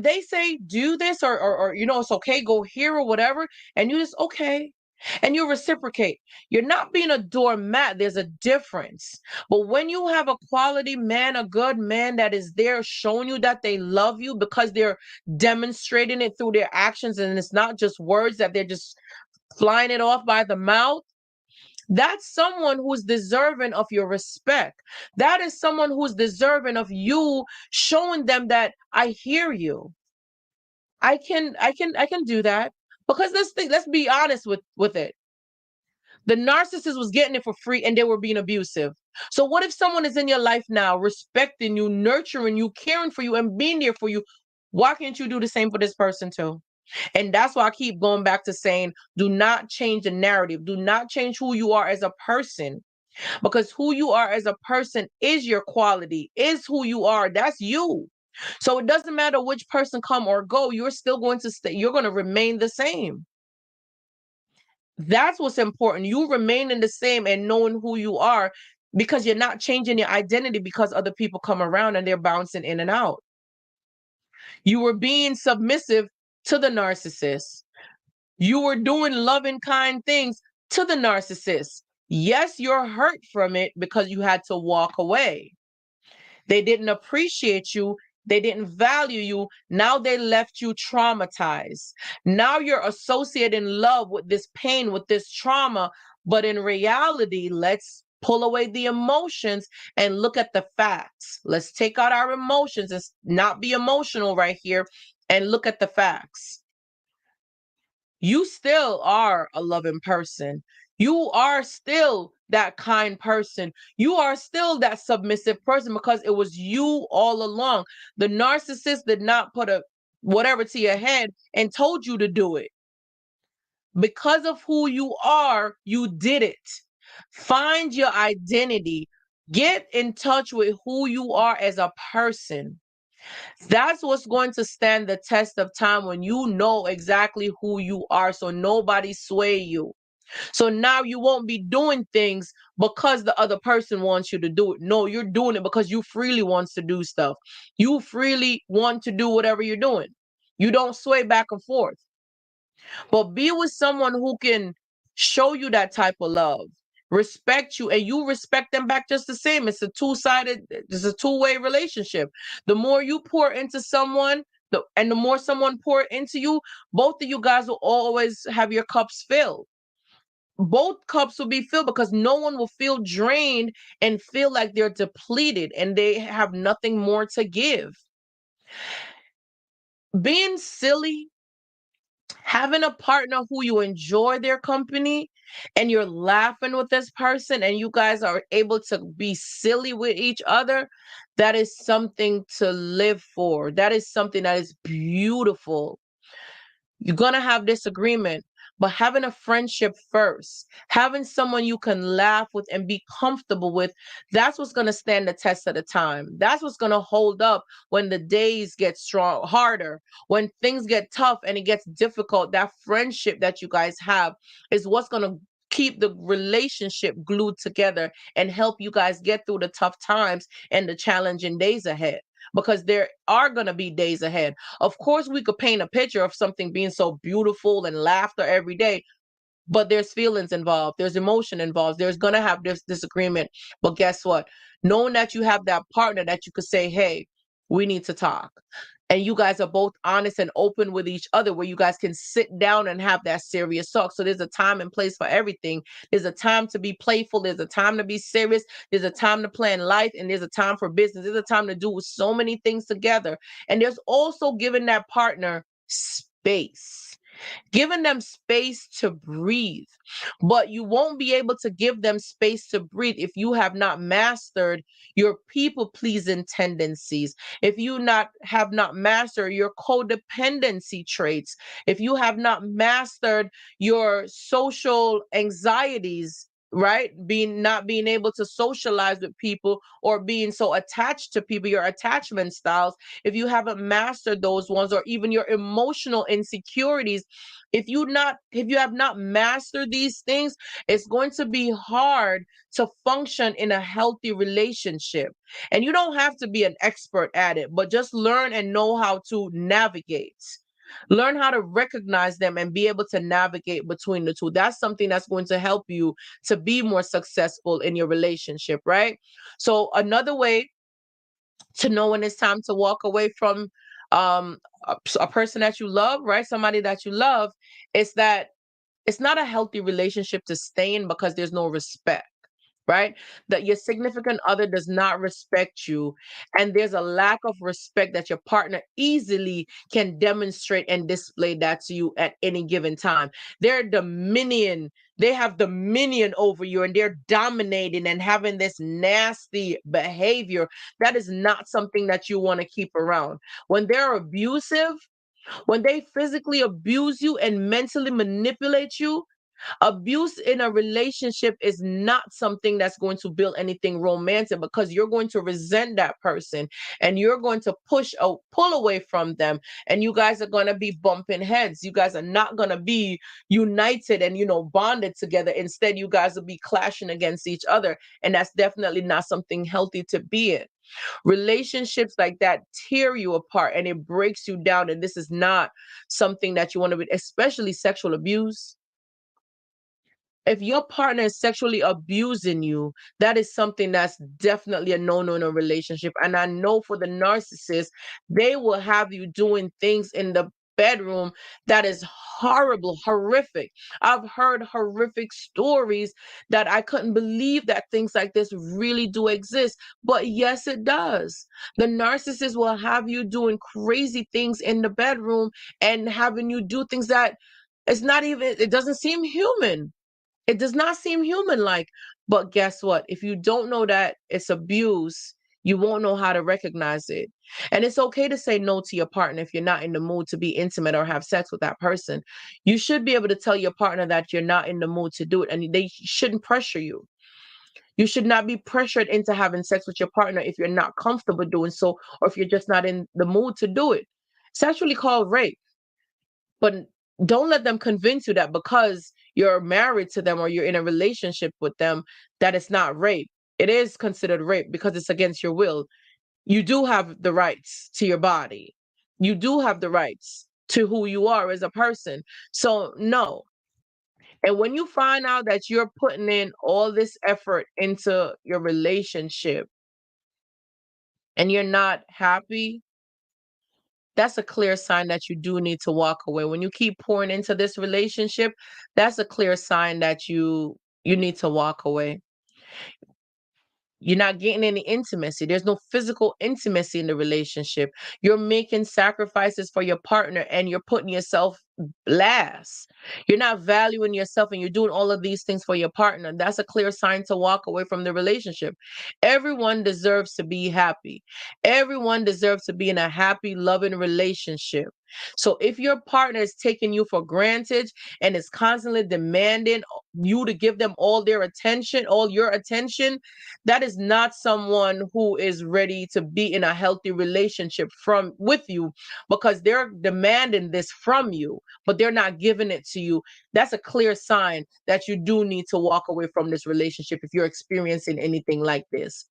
they say do this or it's okay, go here or whatever, and you just okay. And you reciprocate. You're not being a doormat. There's a difference. But when you have a quality man, a good man that is there showing you that they love you because they're demonstrating it through their actions and it's not just words that they're just flying it off by the mouth, that's someone who's deserving of your respect. That is someone who's deserving of you showing them that I hear you. I can do that. Because let's be honest with it. The narcissist was getting it for free and they were being abusive. So what if someone is in your life now, respecting you, nurturing you, caring for you, and being there for you? Why can't you do the same for this person too? And that's why I keep going back to saying, do not change the narrative. Do not change who you are as a person, because who you are as a person is your quality, is who you are. That's you. So it doesn't matter which person come or go, you're still going to stay, you're going to remain the same. That's what's important. You remaining the same and knowing who you are, because you're not changing your identity because other people come around and they're bouncing in and out. You were being submissive to the narcissist. You were doing loving, kind things to the narcissist. Yes, you're hurt from it because you had to walk away. They didn't appreciate you. They didn't value you. Now they left you traumatized. Now you're associating love with this pain, with this trauma. But in reality, let's pull away the emotions and look at the facts. Let's take out our emotions and not be emotional right here and look at the facts. You still are a loving person. You are still that kind person. You are still that submissive person because it was you all along. The narcissist did not put a whatever to your head and told you to do it. Because of who you are, you did it. Find your identity. Get in touch with who you are as a person. That's what's going to stand the test of time, when you know exactly who you are, so nobody sway you. So now you won't be doing things because the other person wants you to do it. No, you're doing it because you freely wants to do stuff. You freely want to do whatever you're doing. You don't sway back and forth. But be with someone who can show you that type of love, respect you, and you respect them back just the same. It's a two-way relationship. The more you pour into someone, and the more someone pour into you, both of you guys will always have your cups filled. Both cups will be filled because no one will feel drained and feel like they're depleted and they have nothing more to give. Being silly, having a partner who you enjoy their company and you're laughing with this person and you guys are able to be silly with each other, that is something to live for. That is something that is beautiful. You're going to have disagreement, but having a friendship first, having someone you can laugh with and be comfortable with, that's what's going to stand the test of the time. That's what's going to hold up when the days get harder, when things get tough and it gets difficult. That friendship that you guys have is what's going to keep the relationship glued together and help you guys get through the tough times and the challenging days ahead, because there are going to be days ahead. Of course, we could paint a picture of something being so beautiful and laughter every day, but there's feelings involved, there's emotion involved, there's going to have this disagreement. But guess what? Knowing that you have that partner that you could say, hey, we need to talk, and you guys are both honest and open with each other, where you guys can sit down and have that serious talk. So there's a time and place for everything. There's a time to be playful, there's a time to be serious, there's a time to plan life, and there's a time for business. There's a time to do so many things together. And there's also giving that partner space, giving them space to breathe. But you won't be able to give them space to breathe if you have not mastered your people pleasing tendencies, if you have not mastered your codependency traits, if you have not mastered your social anxieties, right? Not being able to socialize with people or being so attached to people, your attachment styles, if you haven't mastered those ones, or even your emotional insecurities, if you have not mastered these things, it's going to be hard to function in a healthy relationship. And you don't have to be an expert at it, but just learn and know how to navigate. Learn how to recognize them and be able to navigate between the two. That's something that's going to help you to be more successful in your relationship, right? So another way to know when it's time to walk away from a person that you love, right? Somebody that you love, is that it's not a healthy relationship to stay in because there's no respect, right? That your significant other does not respect you, and there's a lack of respect that your partner easily can demonstrate and display that to you at any given time. They have dominion over you, and they're dominating and having this nasty behavior. That is not something that you want to keep around. When they're abusive, when they physically abuse you and mentally manipulate you, abuse in a relationship is not something that's going to build anything romantic, because you're going to resent that person and you're going to pull away from them, and you guys are going to be bumping heads. You guys are not going to be united and bonded together. Instead, you guys will be clashing against each other, and that's definitely not something healthy to be in. Relationships like that tear you apart and it breaks you down, and this is not something that you want to be, especially sexual abuse. If your partner is sexually abusing you, that is something that's definitely a no-no in a relationship. And I know for the narcissist, they will have you doing things in the bedroom that is horrible, horrific. I've heard horrific stories that I couldn't believe that things like this really do exist. But yes, it does. The narcissist will have you doing crazy things in the bedroom and having you do things that it doesn't seem human. It does not seem human like. But guess what? If you don't know that it's abuse, you won't know how to recognize it. And it's okay to say no to your partner if you're not in the mood to be intimate or have sex with that person. You should be able to tell your partner that you're not in the mood to do it, and they shouldn't pressure you. You should not be pressured into having sex with your partner if you're not comfortable doing so, or if you're just not in the mood to do it. It's actually called rape. But don't let them convince you that because you're married to them or you're in a relationship with them, that it's not rape. It is considered rape because it's against your will. You do have the rights to your body. You do have the rights to who you are as a person. So, no. And when you find out that you're putting in all this effort into your relationship and you're not happy, that's a clear sign that you do need to walk away. When you keep pouring into this relationship, that's a clear sign that you need to walk away. You're not getting any intimacy. There's no physical intimacy in the relationship. You're making sacrifices for your partner and you're putting yourself last. You're not valuing yourself and you're doing all of these things for your partner. That's a clear sign to walk away from the relationship. Everyone deserves to be happy. Everyone deserves to be in a happy, loving relationship. So if your partner is taking you for granted and is constantly demanding you to give them all your attention, that is not someone who is ready to be in a healthy relationship with you, because they're demanding this from you but they're not giving it to you. That's a clear sign that you do need to walk away from this relationship if you're experiencing anything like this.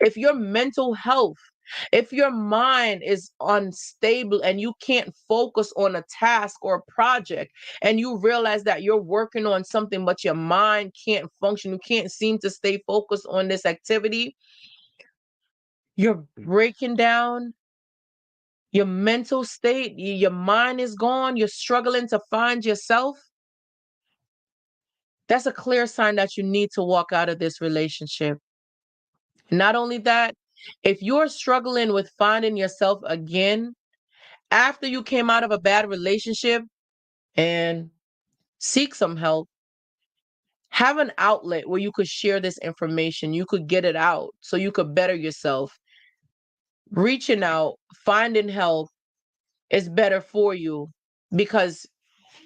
If your mental health, if your mind is unstable and you can't focus on a task or a project, and you realize that you're working on something but your mind can't function, you can't seem to stay focused on this activity, you're breaking down, your mental state, your mind is gone, you're struggling to find yourself, that's a clear sign that you need to walk out of this relationship. Not only that, if you're struggling with finding yourself again after you came out of a bad relationship, and seek some help, have an outlet where you could share this information, you could get it out so you could better yourself. Reaching out, finding help is better for you, because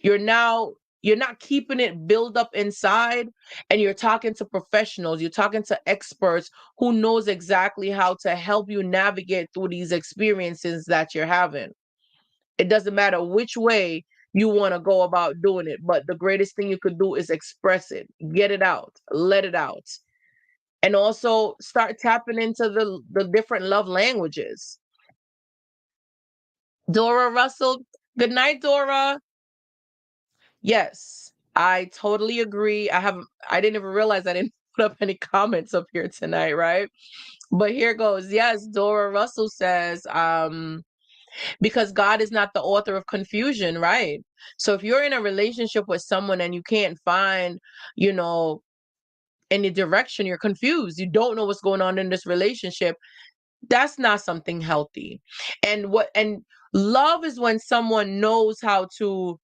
you're now you're not keeping it build up inside, and you're talking to professionals, you're talking to experts who knows exactly how to help you navigate through these experiences that you're having. It doesn't matter which way you want to go about doing it, but the greatest thing you could do is express it, get it out, let it out. And also start tapping into the different love languages. Dora Russell, good night, Dora. Yes, I totally agree. I didn't even realize I didn't put up any comments up here tonight, right? But here goes. Yes, Dora Russell says, because God is not the author of confusion, right? So if you're in a relationship with someone and you can't find, you know, any direction, you're confused. You don't know what's going on in this relationship. That's not something healthy. And love is when someone knows how to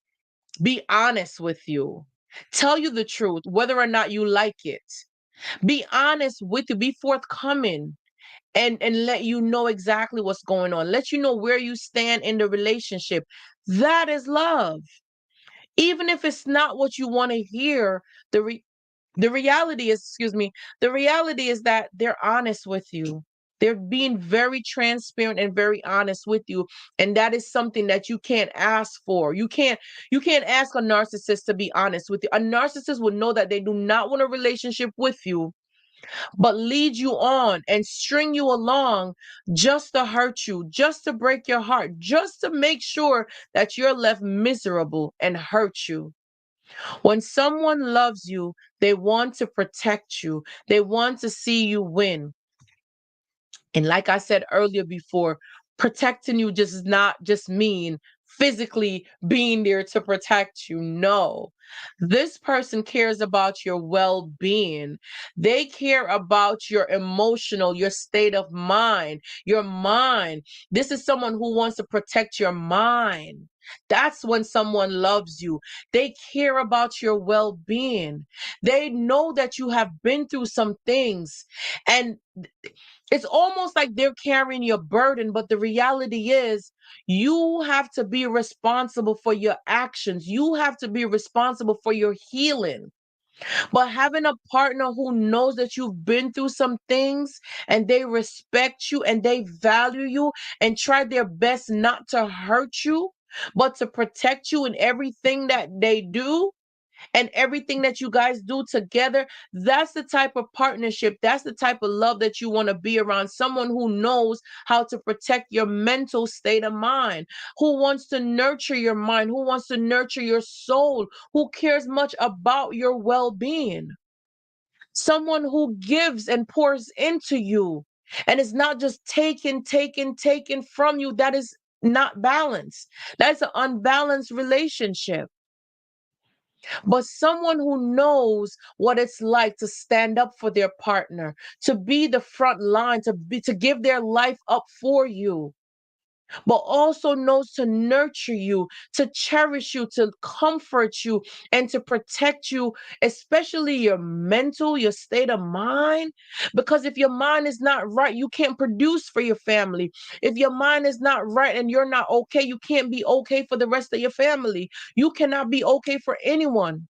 be honest with you, tell you the truth, whether or not you like it. Be honest with you, be forthcoming, and let you know exactly what's going on. Let you know where you stand in the relationship. That is love. Even if it's not what you want to hear, the the reality is, excuse me, the reality is that they're honest with you. They're being very transparent and very honest with you. And that is something that you can't ask for. You can't ask a narcissist to be honest with you. A narcissist will know that they do not want a relationship with you, but lead you on and string you along just to hurt you, just to break your heart, just to make sure that you're left miserable and hurt you. When someone loves you, they want to protect you. They want to see you win. And like I said earlier before, protecting you just does not just mean physically being there to protect you. No. This person cares about your well being. They care about your emotional, your state of mind, your mind. This is someone who wants to protect your mind. That's when someone loves you. They care about your well being. They know that you have been through some things. And it's almost like they're carrying your burden, but the reality is you have to be responsible for your actions. You have to be responsible for your healing. But having a partner who knows that you've been through some things and they respect you and they value you and try their best not to hurt you, but to protect you in everything that they do, and everything that you guys do together, that's the type of partnership, that's the type of love that you want to be around. Someone who knows how to protect your mental state of mind, who wants to nurture your mind, who wants to nurture your soul, who cares much about your well-being. Someone who gives and pours into you and is not just taken from you. That is not balance. That's an unbalanced relationship. But someone who knows what it's like to stand up for their partner, to be the front line, to give their life up for you, but also knows to nurture you, to cherish you, to comfort you, and to protect you, especially your mental, your state of mind. Because if your mind is not right, you can't produce for your family. If your mind is not right and you're not okay, you can't be okay for the rest of your family. You cannot be okay for anyone.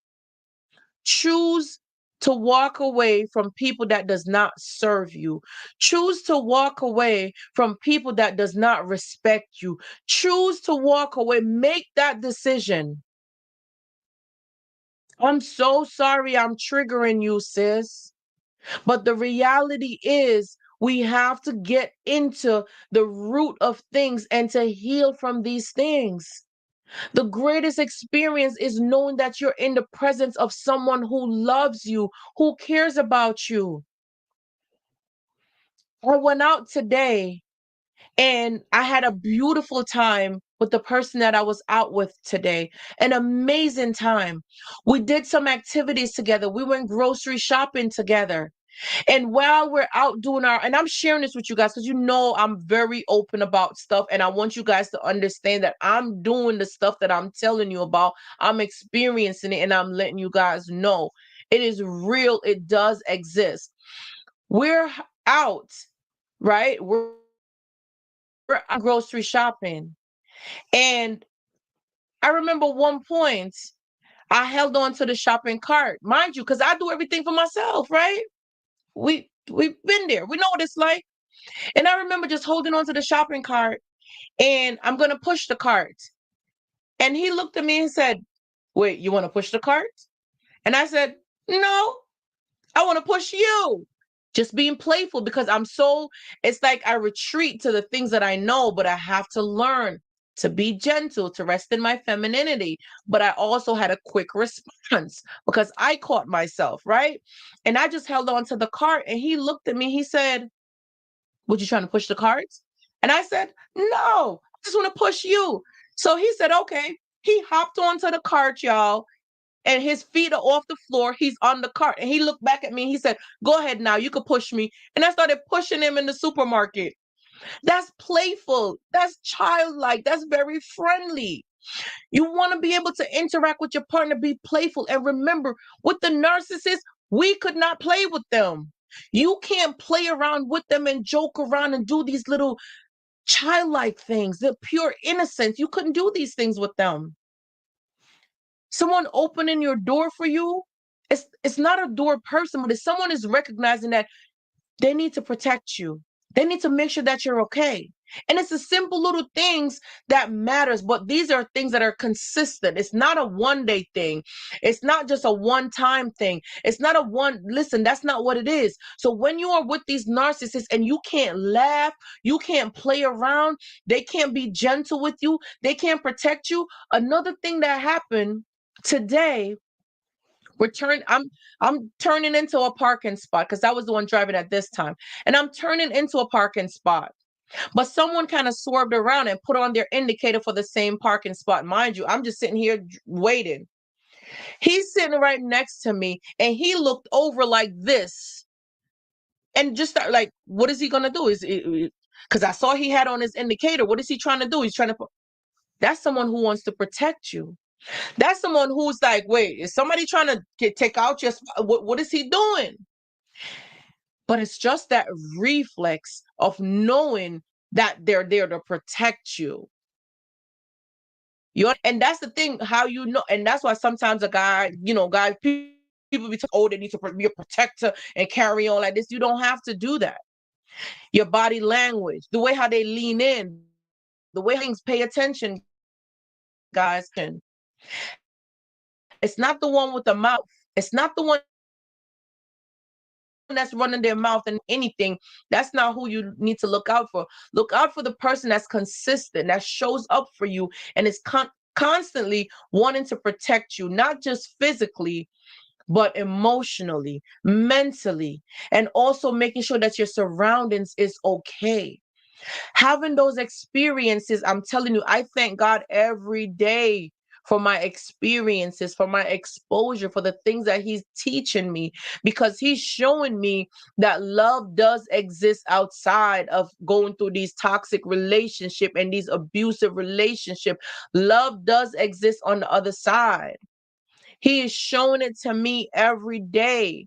Choose to walk away from people that does not serve you. Choose to walk away from people that does not respect you. Choose to walk away. Make that decision. I'm so sorry I'm triggering you, sis. But the reality is we have to get into the root of things and to heal from these things. The greatest experience is knowing that you're in the presence of someone who loves you, who cares about you. I went out today and I had a beautiful time with the person that I was out with today. An amazing time. We did some activities together. We went grocery shopping together. And while we're out doing and I'm sharing this with you guys because you know I'm very open about stuff, and I want you guys to understand that I'm doing the stuff that I'm telling you about. I'm experiencing it and I'm letting you guys know it is real. It does exist. We're out, right? We're out grocery shopping. And I remember one point. I held on to the shopping cart, mind you, because I do everything for myself, right? We've been there. We know what it's like. And I remember just holding on to the shopping cart, and I'm gonna push the cart. And he looked at me and said, "Wait, you want to push the cart?" And I said, "No, I want to push you." Just being playful because it's like I retreat to the things that I know, but I have to learn to be gentle, to rest in my femininity. But I also had a quick response because I caught myself, right? And I just held on to the cart, and he looked at me. He said, "Would you trying to push the carts?" And I said, "No, I just want to push you." So he said, "Okay." He hopped onto the cart, y'all, and his feet are off the floor. He's on the cart. And he looked back at me and he said, "Go ahead now, you can push me." And I started pushing him in the supermarket. That's playful. That's childlike. That's very friendly. You want to be able to interact with your partner, be playful. And remember, with the narcissist, we could not play with them. You can't play around with them and joke around and do these little childlike things, the pure innocence. You couldn't do these things with them. Someone opening your door for you, it's not a door person, but if someone is recognizing that they need to protect you. They need to make sure that you're okay. And it's the simple little things that matters, but these are things that are consistent. It's not a one-day thing. It's not just a one-time thing. It's not a listen, that's not what it is. So when you are with these narcissists and you can't laugh, you can't play around, they can't be gentle with you, they can't protect you. Another thing that happened today, I'm turning into a parking spot because I was the one driving at this time. And I'm turning into a parking spot. But someone kind of swerved around and put on their indicator for the same parking spot. Mind you, I'm just sitting here waiting. He's sitting right next to me and he looked over like this and just start like, what is he gonna do? Is because I saw he had on his indicator. What is he trying to do? He's trying to that's someone who wants to protect you. That's someone who's like, wait, is somebody trying to take out your what is he doing? But it's just that reflex of knowing that they're there to protect you. And that's the thing, how you know, and that's why sometimes a guy, guys, people be told, oh, they need to be a protector and carry on like this. You don't have to do that. Your body language, the way how they lean in, the way things pay attention, guys. It's not the one with the mouth. It's not the one that's running their mouth and anything. That's not who you need to look out for. Look out for the person that's consistent, that shows up for you and is constantly wanting to protect you, not just physically, but emotionally, mentally, and also making sure that your surroundings is okay. Having those experiences, I'm telling you, I thank God every day for my experiences, for my exposure, for the things that he's teaching me, because he's showing me that love does exist outside of going through these toxic relationship and these abusive relationship. Love does exist on the other side. He is showing it to me every day.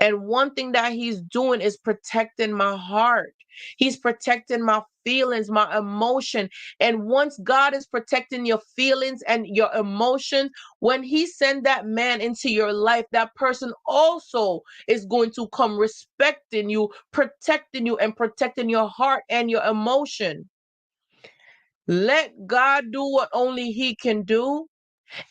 And one thing that he's doing is protecting my heart. He's protecting my feelings, my emotion. And once God is protecting your feelings and your emotion, when he send that man into your life, that person also is going to come respecting you, and protecting your heart and your emotion. Let God do what only he can do.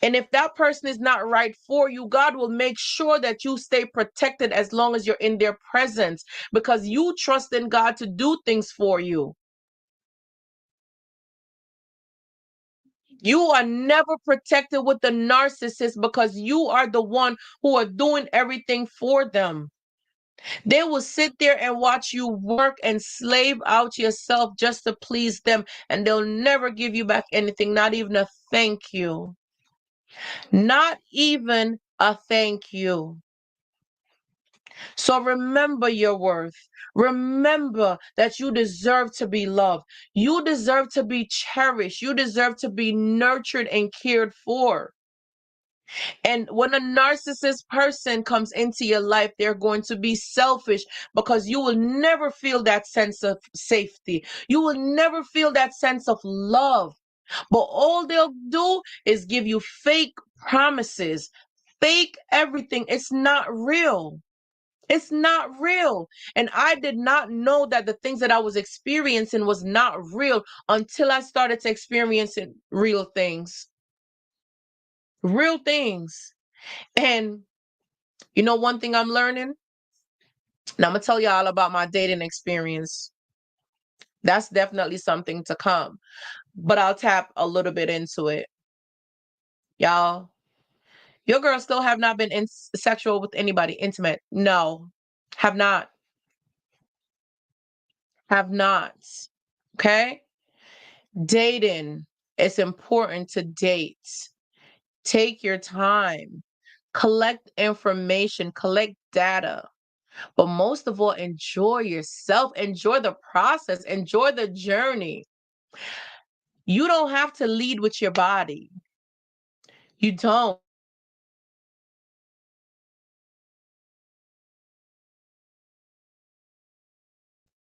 And if that person is not right for you, God will make sure that you stay protected as long as you're in their presence, because you trust in God to do things for you. You are never protected with the narcissist because you are the one who are doing everything for them. They will sit there and watch you work and slave out yourself just to please them, and they'll never give you back anything, not even a thank you. Not even a thank you. So remember your worth. Remember that you deserve to be loved. You deserve to be cherished. You deserve to be nurtured and cared for. And when a narcissist person comes into your life, they're going to be selfish because you will never feel that sense of safety. You will never feel that sense of love. But all they'll do is give you fake promises, fake everything. It's not real. It's not real. And I did not know that the things that I was experiencing was not real until I started to experience real things. Real things. And you know, one thing I'm learning, and I'm gonna tell y'all about my dating experience. That's definitely something to come. But I'll tap a little bit into it. Y'all, your girls still have not been sexual with anybody intimate. No, have not. Have not. Okay? Dating. It's important to date. Take your time. Collect information, collect data. But most of all, enjoy yourself. Enjoy the process. Enjoy the journey. You don't have to lead with your body. You don't.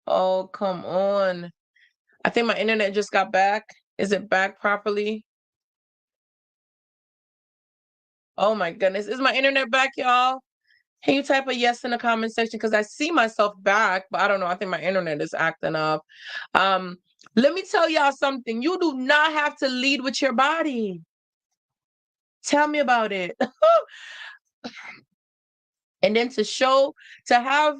Oh, come on. I think my internet just got back. Is it back properly? Oh my goodness. Is my internet back, y'all? Can you type a yes in the comment section? Because I see myself back, but I don't know. I think my internet is acting up. Um, Let me tell y'all something. You do not have to lead with your body. Tell me about it. And then to have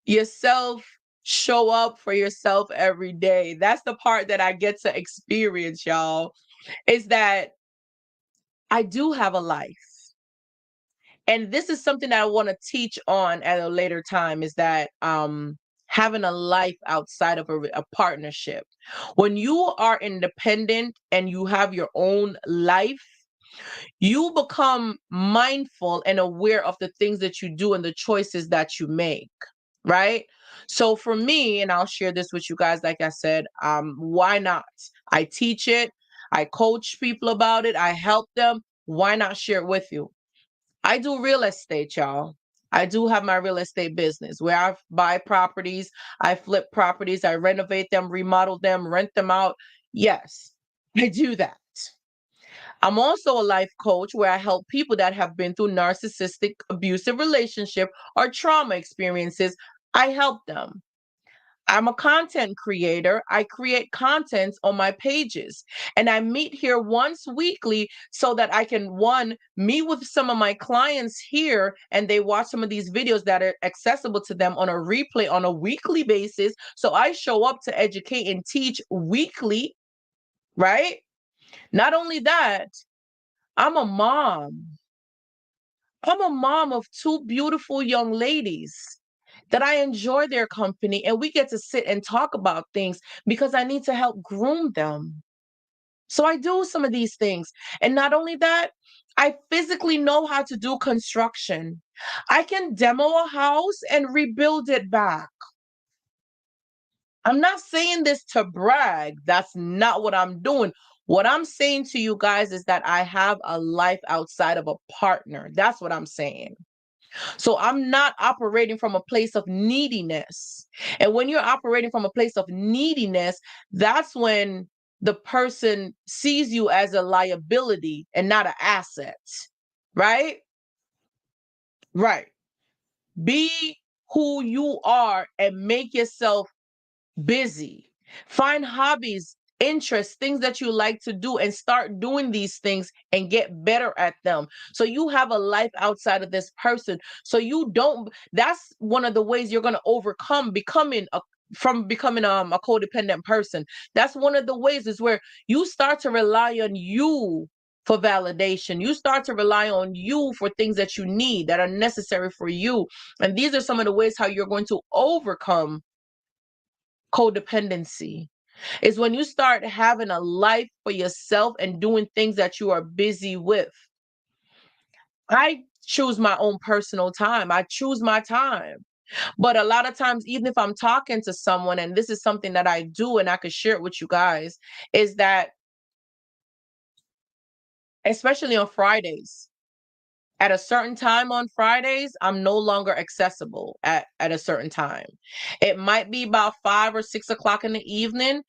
yourself show up for yourself every day. That's the part that I get to experience, y'all, is that I do have a life. And this is something that I want to teach on at a later time, is that having a life outside of a partnership. When you are independent and you have your own life, you become mindful and aware of the things that you do and the choices that you make, right? So for me, and I'll share this with you guys, like I said, why not? I teach it, I coach people about it, I help them. Why not share it with you? I do real estate, y'all. I do have my real estate business where I buy properties, I flip properties, I renovate them, remodel them, rent them out. Yes, I do that. I'm also a life coach where I help people that have been through narcissistic, abusive relationship or trauma experiences. I help them. I'm a content creator. I create contents on my pages and I meet here once weekly so that I can, one, meet with some of my clients here and they watch some of these videos that are accessible to them on a replay on a weekly basis. So I show up to educate and teach weekly, right? Not only that, I'm a mom. I'm a mom of two beautiful young ladies that I enjoy their company and we get to sit and talk about things because I need to help groom them. So I do some of these things. And not only that, I physically know how to do construction. I can demo a house and rebuild it back. I'm not saying this to brag. That's not what I'm doing. What I'm saying to you guys is that I have a life outside of a partner. That's what I'm saying. So I'm not operating from a place of neediness. And when you're operating from a place of neediness, that's when the person sees you as a liability and not an asset. Right? Right. Be who you are and make yourself busy. Find hobbies, interests, things that you like to do, and start doing these things and get better at them. So you have a life outside of this person. So you don't, that's one of the ways you're going to overcome becoming a codependent person. That's one of the ways is where you start to rely on you for validation. You start to rely on you for things that you need that are necessary for you. And these are some of the ways how you're going to overcome codependency, is when you start having a life for yourself and doing things that you are busy with. I choose my own personal time. I choose my time. But a lot of times, even if I'm talking to someone, and this is something that I do and I could share it with you guys, is that especially on Fridays, at a certain time on Fridays, I'm no longer accessible at a certain time. It might be about 5 or 6 o'clock in the evening.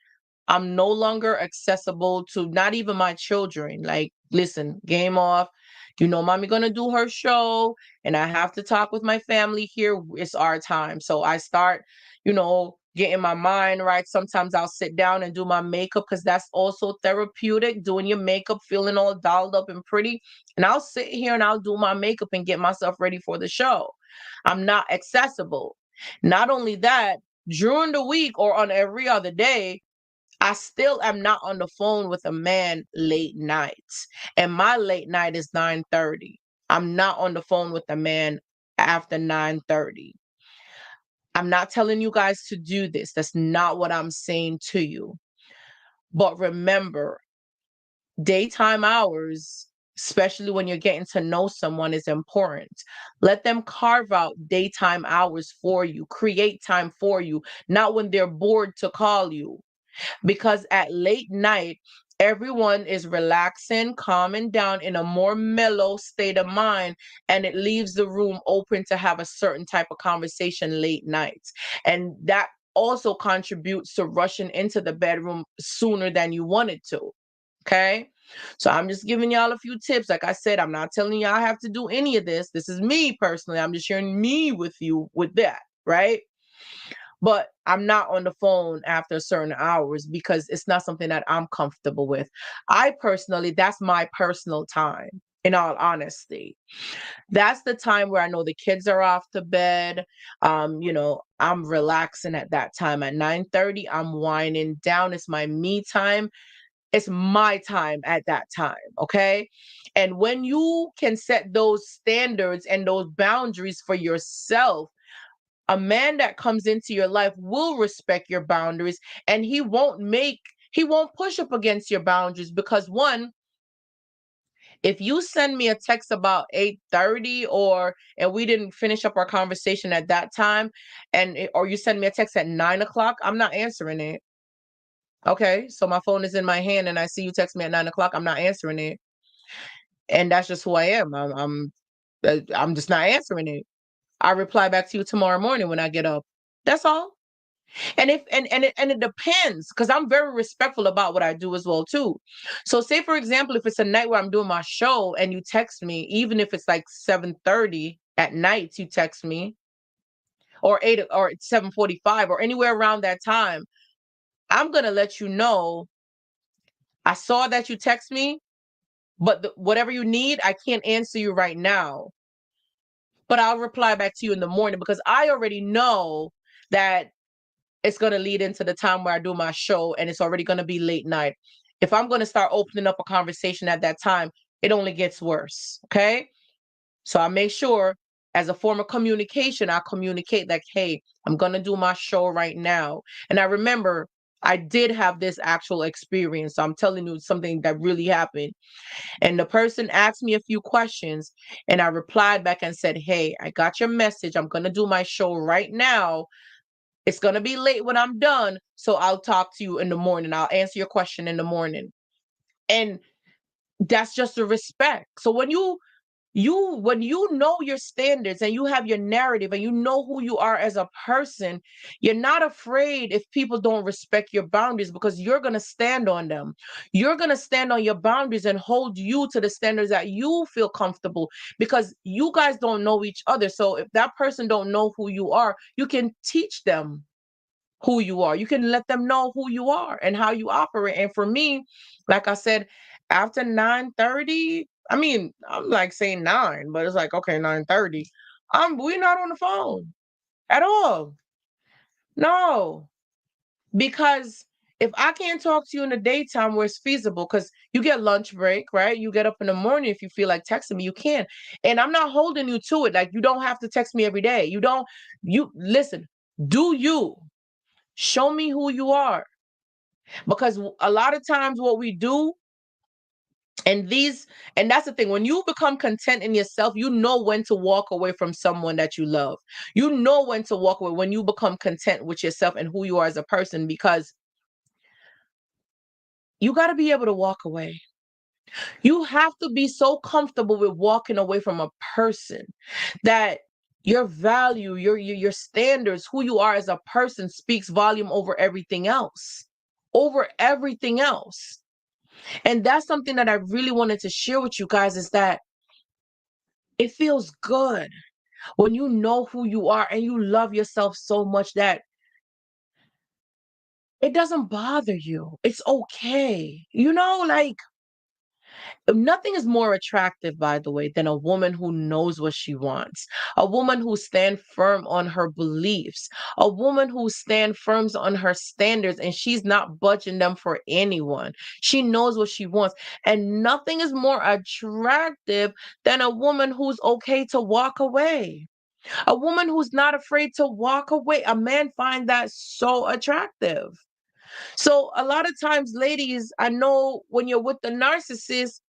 I'm no longer accessible to not even my children. Like, listen, game off. Mommy gonna do her show and I have to talk with my family here. It's our time. So I start, getting my mind right. Sometimes I'll sit down and do my makeup because that's also therapeutic, doing your makeup, feeling all dolled up and pretty. And I'll sit here and I'll do my makeup and get myself ready for the show. I'm not accessible. Not only that, during the week or on every other day, I still am not on the phone with a man late nights. And my late night is 9:30. I'm not on the phone with a man after 9:30. I'm not telling you guys to do this. That's not what I'm saying to you. But remember, daytime hours, especially when you're getting to know someone, is important. Let them carve out daytime hours for you, create time for you, not when they're bored to call you. Because at late night, everyone is relaxing, calming down in a more mellow state of mind, and it leaves the room open to have a certain type of conversation late nights. And that also contributes to rushing into the bedroom sooner than you wanted to. Okay. So I'm just giving y'all a few tips. Like I said, I'm not telling y'all have to do any of this. This is me personally. I'm just sharing me with you with that. Right. But I'm not on the phone after certain hours because it's not something that I'm comfortable with. I personally, that's my personal time, in all honesty. That's the time where I know the kids are off to bed. I'm relaxing at that time. At 9:30, I'm winding down. It's my me time. It's my time at that time. Okay. And when you can set those standards and those boundaries for yourself, a man that comes into your life will respect your boundaries, and he won't push up against your boundaries because, one, if you send me a text about 8:30 and we didn't finish up our conversation at that time, or you send me a text at 9 o'clock, I'm not answering it. Okay, so my phone is in my hand and I see you text me at 9 o'clock, I'm not answering it. And that's just who I am. I'm just not answering it. I reply back to you tomorrow morning when I get up. That's all. And it depends, because I'm very respectful about what I do as well too. So say for example, if it's a night where I'm doing my show and you text me, even if it's like 7:30 at night, you text me, or 8 or 7:45 or anywhere around that time, I'm gonna let you know I saw that you text me, but whatever you need, I can't answer you right now. But I'll reply back to you in the morning because I already know that it's going to lead into the time where I do my show and it's already going to be late night. If I'm going to start opening up a conversation at that time, it only gets worse. Okay. So I make sure, as a form of communication, I communicate like, hey, I'm going to do my show right now. And I remember I did have this actual experience. So I'm telling you something that really happened. And the person asked me a few questions and I replied back and said, hey, I got your message. I'm going to do my show right now. It's going to be late when I'm done. So I'll talk to you in the morning. I'll answer your question in the morning. And that's just a respect. So when you know your standards and you have your narrative and you know who you are as a person, you're not afraid if people don't respect your boundaries because you're going to stand on them. You're going to stand on your boundaries and hold you to the standards that you feel comfortable, because you guys don't know each other. So if that person don't know who you are, you can teach them who you are. You can let them know who you are and how you operate. And for me, like I said, after 9:30, I mean, I'm like saying 9, but it's like, okay, 9:30. We're not on the phone at all. No. Because if I can't talk to you in the daytime where it's feasible, because you get lunch break, right? You get up in the morning, if you feel like texting me, you can. And I'm not holding you to it. Like, you don't have to text me every day. You listen, do you. Show me who you are. Because a lot of times what we do, and that's the thing, when you become content in yourself, you know when to walk away from someone that you love. You know when to walk away when you become content with yourself and who you are as a person, because you got to be able to walk away. You have to be so comfortable with walking away from a person that your value, your standards, who you are as a person speaks volume over everything else. Over everything else. And that's something that I really wanted to share with you guys, is that It feels good when you know who you are and you love yourself so much that it doesn't bother you. It's okay. Like nothing is more attractive, by the way, than a woman who knows what she wants, a woman who stands firm on her beliefs, a woman who stands firm on her standards and she's not budging them for anyone. She knows what she wants. And nothing is more attractive than a woman who's okay to walk away. A woman who's not afraid to walk away. A man finds that so attractive. So a lot of times, ladies, I know when you're with the narcissist,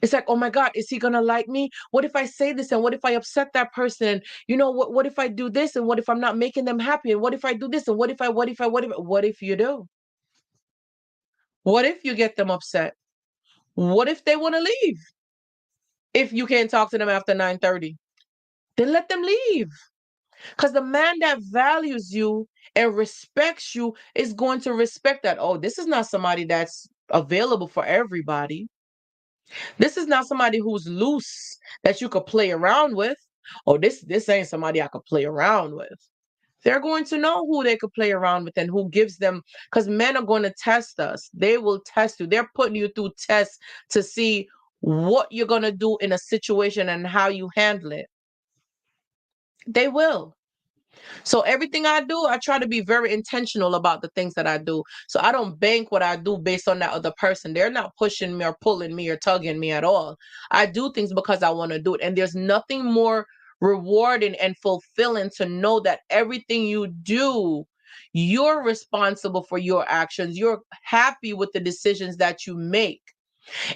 it's like, oh my God, is he gonna like me? What if I say this and what if I upset that person? What if I do this and what if I'm not making them happy? And what if I do this and what if you do? What if you get them upset? What if they want to leave? If you can't talk to them after 9:30, then let them leave. Because the man that values you and respects you is going to respect that. Oh, this is not somebody that's available for everybody. This is not somebody who's loose that you could play around with. Oh, this ain't somebody I could play around with. They're going to know who they could play around with and who gives them, because men are going to test us. They will test you. They're putting you through tests to see what you're going to do in a situation and how you handle it. They will. So everything I do, I try to be very intentional about the things that I do. So I don't bank what I do based on that other person. They're not pushing me or pulling me or tugging me at all. I do things because I want to do it. And there's nothing more rewarding and fulfilling to know that everything you do, you're responsible for your actions. You're happy with the decisions that you make.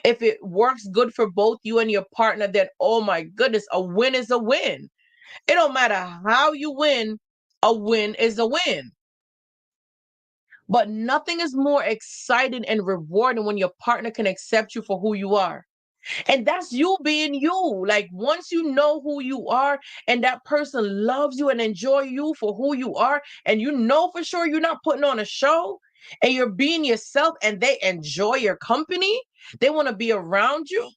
If it works good for both you and your partner, then oh my goodness, a win is a win. It don't matter how you win, a win is a win. But nothing is more exciting and rewarding when your partner can accept you for who you are. And that's you being you. Like once you know who you are and that person loves you and enjoy you for who you are, and you know for sure you're not putting on a show and you're being yourself and they enjoy your company, they want to be around you.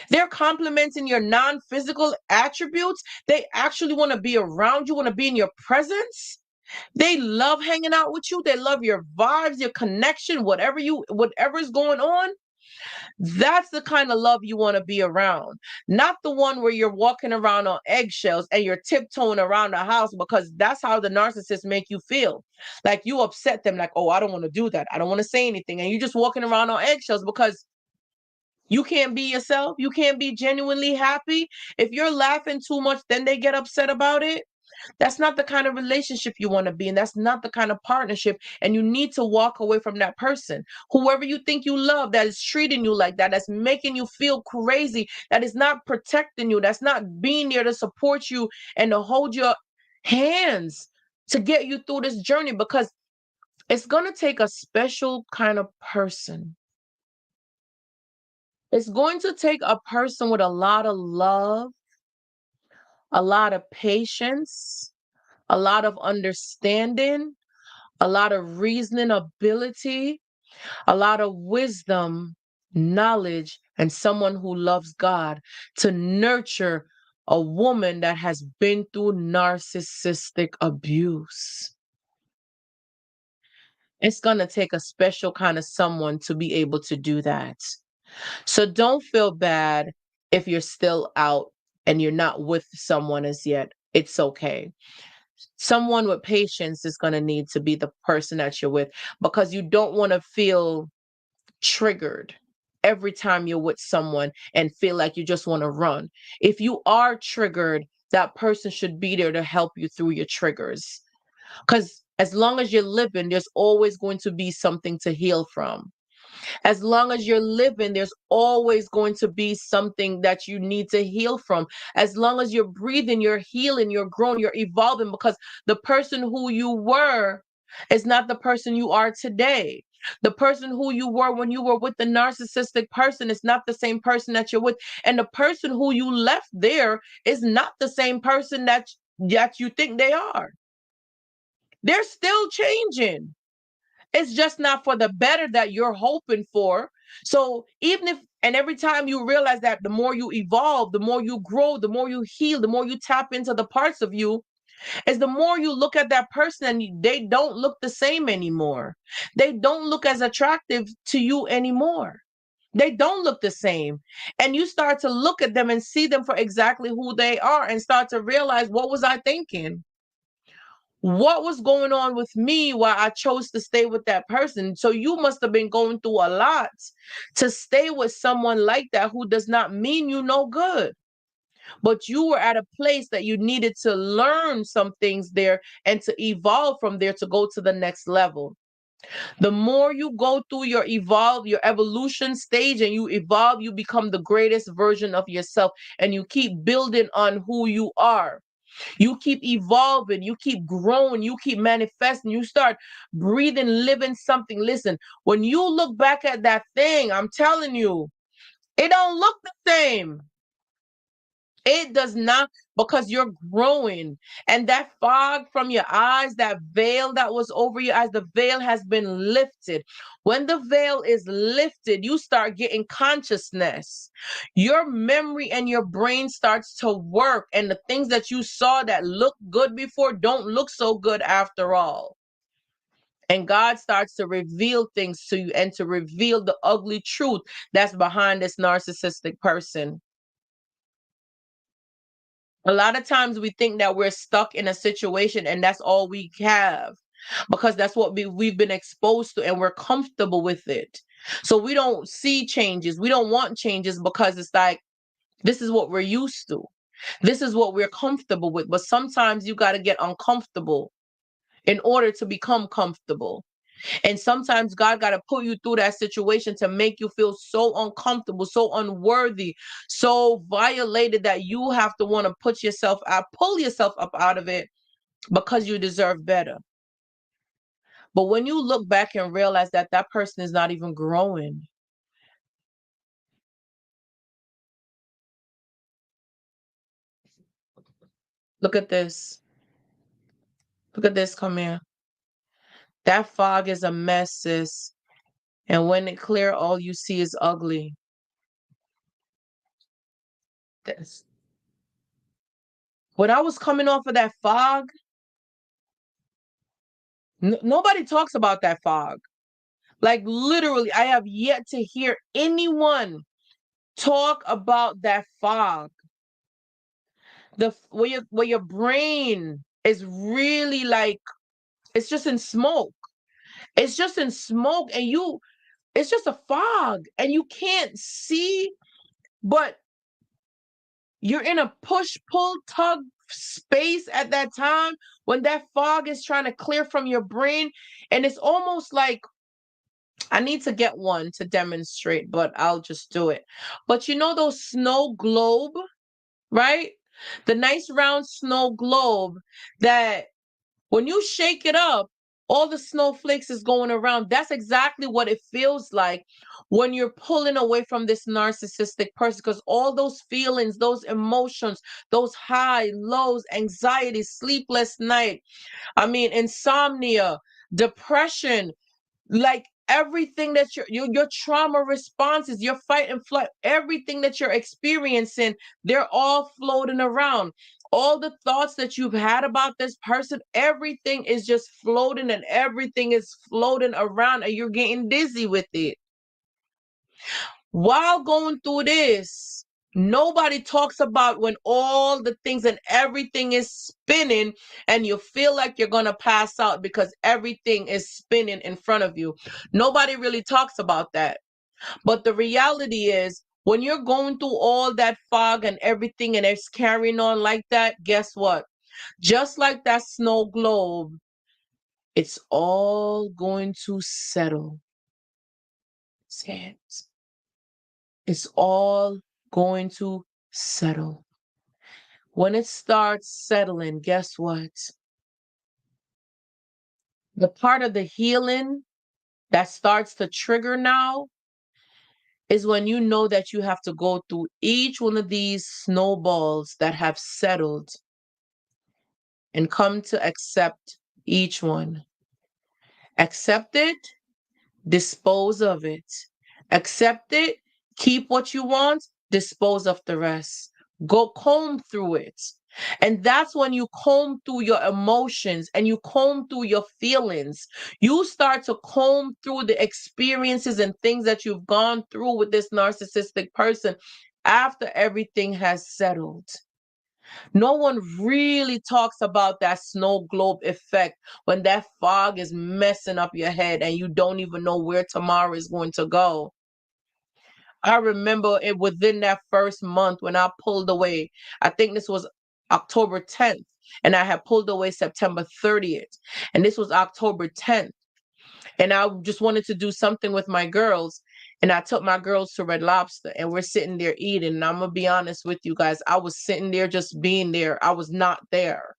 They're complimenting your non-physical attributes. They actually want to be around you, want to be in your presence. They love hanging out with you. They love your vibes, your connection, whatever's going on. That's the kind of love you want to be around. Not the one where you're walking around on eggshells and you're tiptoeing around the house, because that's how the narcissists make you feel. Like you upset them, like, oh, I don't want to do that. I don't want to say anything. And you're just walking around on eggshells because you can't be yourself. You can't be genuinely happy. If you're laughing too much, then they get upset about it. That's not the kind of relationship you want to be in. That's not the kind of partnership. And you need to walk away from that person. Whoever you think you love that is treating you like that, that's making you feel crazy, that is not protecting you, that's not being there to support you and to hold your hands to get you through this journey, because it's going to take a special kind of person. It's going to take a person with a lot of love, a lot of patience, a lot of understanding, a lot of reasoning ability, a lot of wisdom, knowledge, and someone who loves God to nurture a woman that has been through narcissistic abuse. It's going to take a special kind of someone to be able to do that. So don't feel bad if you're still out and you're not with someone as yet. It's okay. Someone with patience is going to need to be the person that you're with, because you don't want to feel triggered every time you're with someone and feel like you just want to run. If you are triggered, that person should be there to help you through your triggers. Because as long as you're living, there's always going to be something to heal from. As long as you're living, there's always going to be something that you need to heal from. As long as you're breathing, you're healing, you're growing, you're evolving, because the person who you were is not the person you are today. The person who you were when you were with the narcissistic person is not the same person that you're with. And the person who you left there is not the same person that you think they are. They're still changing. It's just not for the better that you're hoping for. So even if, and every time you realize that the more you evolve, the more you grow, the more you heal, the more you tap into the parts of you, is the more you look at that person and they don't look the same anymore. They don't look as attractive to you anymore. They don't look the same. And you start to look at them and see them for exactly who they are and start to realize, what was I thinking? What was going on with me while I chose to stay with that person? So you must have been going through a lot to stay with someone like that who does not mean you no good. But you were at a place that you needed to learn some things there and to evolve from there to go to the next level. The more you go through your evolution stage and you evolve, you become the greatest version of yourself and you keep building on who you are. You keep evolving, you keep growing, you keep manifesting, you start breathing, living something. Listen, when you look back at that thing, I'm telling you, it don't look the same. It does not, because you're growing. And that fog from your eyes, that veil that was over your eyes, the veil has been lifted. When the veil is lifted, you start getting consciousness. Your memory and your brain starts to work, and the things that you saw that looked good before don't look so good after all. And God starts to reveal things to you and to reveal the ugly truth that's behind this narcissistic person. A lot of times we think that we're stuck in a situation and that's all we have, because that's what we've been exposed to and we're comfortable with it. So we don't see changes. We don't want changes because it's like, this is what we're used to. This is what we're comfortable with. But sometimes you got to get uncomfortable in order to become comfortable. And sometimes God got to put you through that situation to make you feel so uncomfortable, so unworthy, so violated that you have to want to put yourself out, pull yourself up out of it because you deserve better. But when you look back and realize that that person is not even growing, look at this. Look at this. Come here. That fog is a mess, sis. And when it clear, all you see is ugly. This. When I was coming off of that fog, nobody talks about that fog. Like literally, I have yet to hear anyone talk about that fog. Where your brain is really like, it's just in smoke. It's just in smoke, and it's just a fog, and you can't see, but you're in a push pull tug space at that time when that fog is trying to clear from your brain, and it's almost like, I need to get one to demonstrate, but I'll just do it. But you know those snow globe, right? The nice round snow globe that when you shake it up, all the snowflakes is going around. That's exactly what it feels like when you're pulling away from this narcissistic person, because all those feelings, those emotions, those high, lows, anxiety, sleepless night, I mean, insomnia, depression, like everything that your trauma responses, your fight and flight, everything that you're experiencing, they're all floating around. All the thoughts that you've had about this person, everything is just floating, and everything is floating around, and you're getting dizzy with it. While going through this, nobody talks about when all the things and everything is spinning and you feel like you're going to pass out because everything is spinning in front of you. Nobody really talks about that. But the reality is, when you're going through all that fog and everything and it's carrying on like that, guess what? Just like that snow globe, it's all going to settle. Sands. It's all going to settle. When it starts settling, guess what? The part of the healing that starts to trigger now is when you know that you have to go through each one of these snowballs that have settled and come to accept each one. Accept it, dispose of it, Accept it, keep what you want, dispose of the rest. Go comb through it. And that's when you comb through your emotions and you comb through your feelings. You start to comb through the experiences and things that you've gone through with this narcissistic person after everything has settled. No one really talks about that snow globe effect when that fog is messing up your head and you don't even know where tomorrow is going to go. I remember it within that first month when I pulled away. I think this was October 10th, and I had pulled away September 30th, and this was October 10th. And I just wanted to do something with my girls. And I took my girls to Red Lobster and we're sitting there eating. And I'm going to be honest with you guys. I was sitting there just being there. I was not there.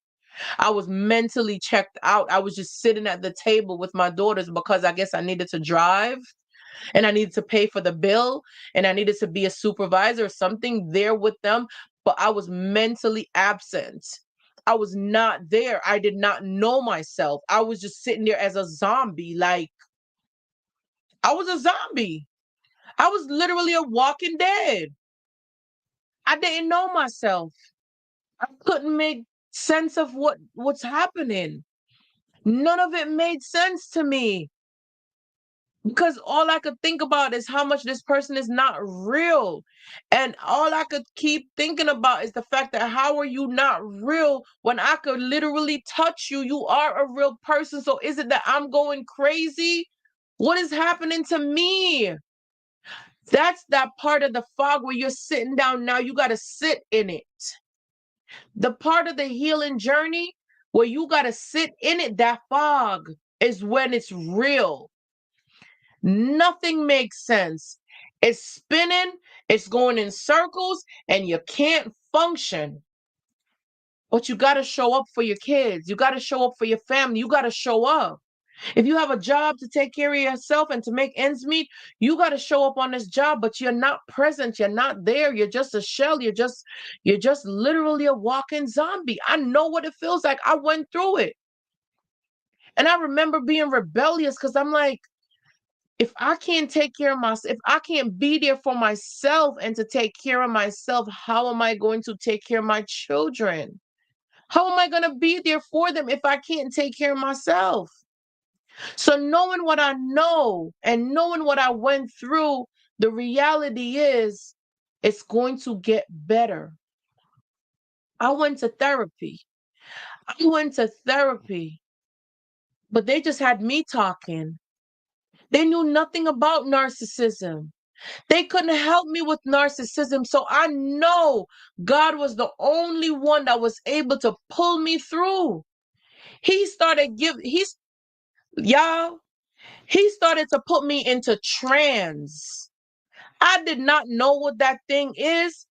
I was mentally checked out. I was just sitting at the table with my daughters because I guess I needed to drive and I needed to pay for the bill and I needed to be a supervisor or something there with them. But I was mentally absent. I was not there. I did not know myself. I was just sitting there as a zombie. Like, I was a zombie. I was literally a walking dead. I didn't know myself. I couldn't make sense of what's happening. None of it made sense to me because all I could think about is how much this person is not real. And all I could keep thinking about is the fact that how are you not real when I could literally touch you? You are a real person. So is it that I'm going crazy? What is happening to me? That's that part of the fog where you're sitting down now. You got to sit in it. The part of the healing journey where you got to sit in it, that fog is when it's real. Nothing makes sense. It's spinning, it's going in circles, and you can't function. But you got to show up for your kids. You got to show up for your family. You got to show up. If you have a job to take care of yourself and to make ends meet, you got to show up on this job, but you're not present. You're not there. You're just a shell. You're just literally a walking zombie. I know what it feels like. I went through it. And I remember being rebellious because I'm like, if I can't take care of myself, if I can't be there for myself and to take care of myself, how am I going to take care of my children? How am I going to be there for them if I can't take care of myself? So, knowing what I know and knowing what I went through, the reality is it's going to get better. I went to therapy. But they just had me talking. They knew nothing about narcissism. They couldn't help me with narcissism. So I know God was the only one that was able to pull me through. He started y'all, he started to put me into trance. I did not know what that thing is,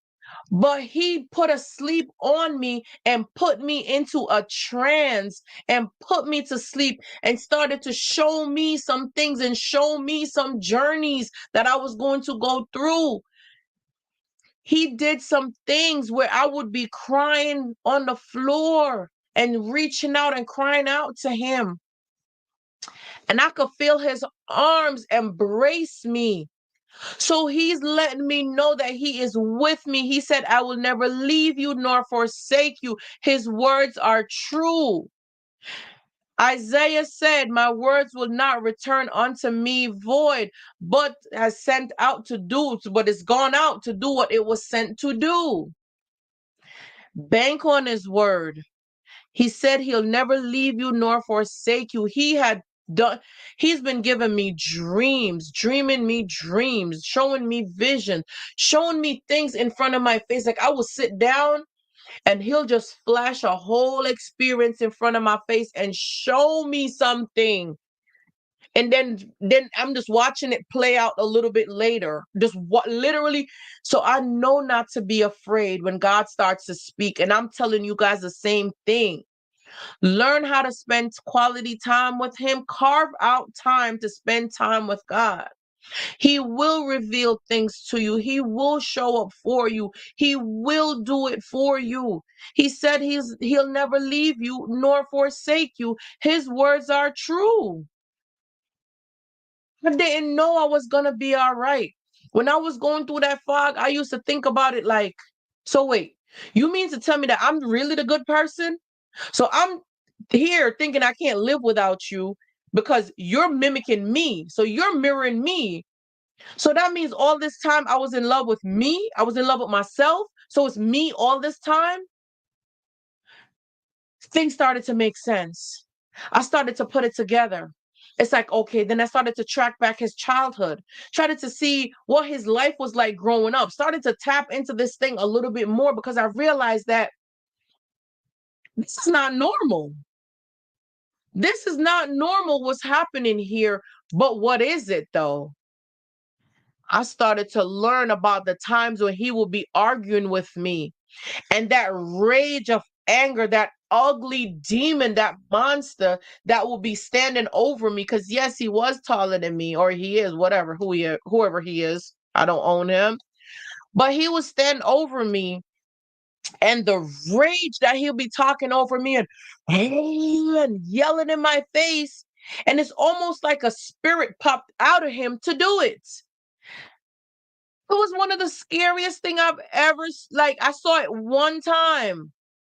but he put a sleep on me and put me into a trance and put me to sleep and started to show me some things and show me some journeys that I was going to go through. He did some things where I would be crying on the floor and reaching out and crying out to him. And I could feel his arms embrace me. So he's letting me know that he is with me. He said, I will never leave you nor forsake you. His words are true. Isaiah said, my words will not return unto me void, but has sent out to do, but it's gone out to do what it was sent to do. Bank on his word. He said he'll never leave you nor forsake you. He's been giving me dreams, dreaming me dreams, showing me vision, showing me things in front of my face. Like I will sit down and he'll just flash a whole experience in front of my face and show me something. And then I'm just watching it play out a little bit later. Just what literally. So I know not to be afraid when God starts to speak. And I'm telling you guys the same thing. Learn how to spend quality time with him. Carve out time to spend time with God. He will reveal things to you. He will show up for you. He will do it for you. He said he'll never leave you nor forsake you. His words are true. I didn't know I was gonna be all right. When I was going through that fog, I used to think about it like, so wait, you mean to tell me that I'm really the good person? So I'm here thinking I can't live without you because you're mimicking me. So you're mirroring me. So that means all this time I was in love with me. I was in love with myself. So it's me all this time. Things started to make sense. I started to put it together. It's like, okay, then I started to track back his childhood, started to see what his life was like growing up, started to tap into this thing a little bit more because I realized that this is not normal. This is not normal what's happening here. But what is it though? I started to learn about the times when he will be arguing with me and that rage of anger, that ugly demon, that monster that will be standing over me. Because yes, he was taller than me, or he is, whatever, whoever he is. I don't own him, but he would stand over me, and the rage that he'll be talking over me and yelling in my face, and it's almost like a spirit popped out of him to do it. It was one of the scariest thing I've ever like. I saw it one time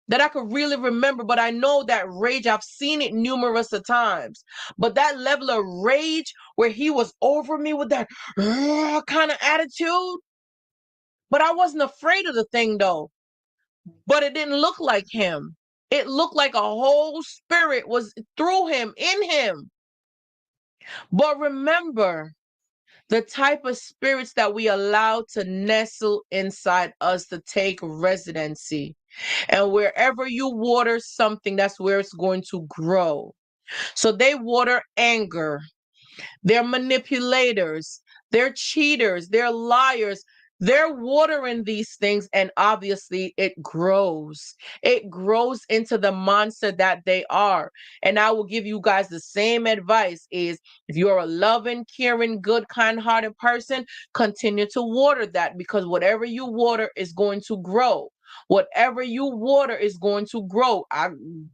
that I could really remember, but I know that rage, I've seen it numerous of times. But that level of rage where he was over me with that kind of attitude, but I wasn't afraid of the thing though. But it didn't look like him. It looked like a whole spirit was through him, in him. But remember, the type of spirits that we allow to nestle inside us to take residency. And wherever you water something, that's where it's going to grow. So they water anger. They're manipulators. They're cheaters. They're liars. They're watering these things, and obviously it grows. It grows into the monster that they are. And I will give you guys the same advice is if you're a loving, caring, good, kind-hearted person, continue to water that because whatever you water is going to grow. Whatever you water is going to grow. I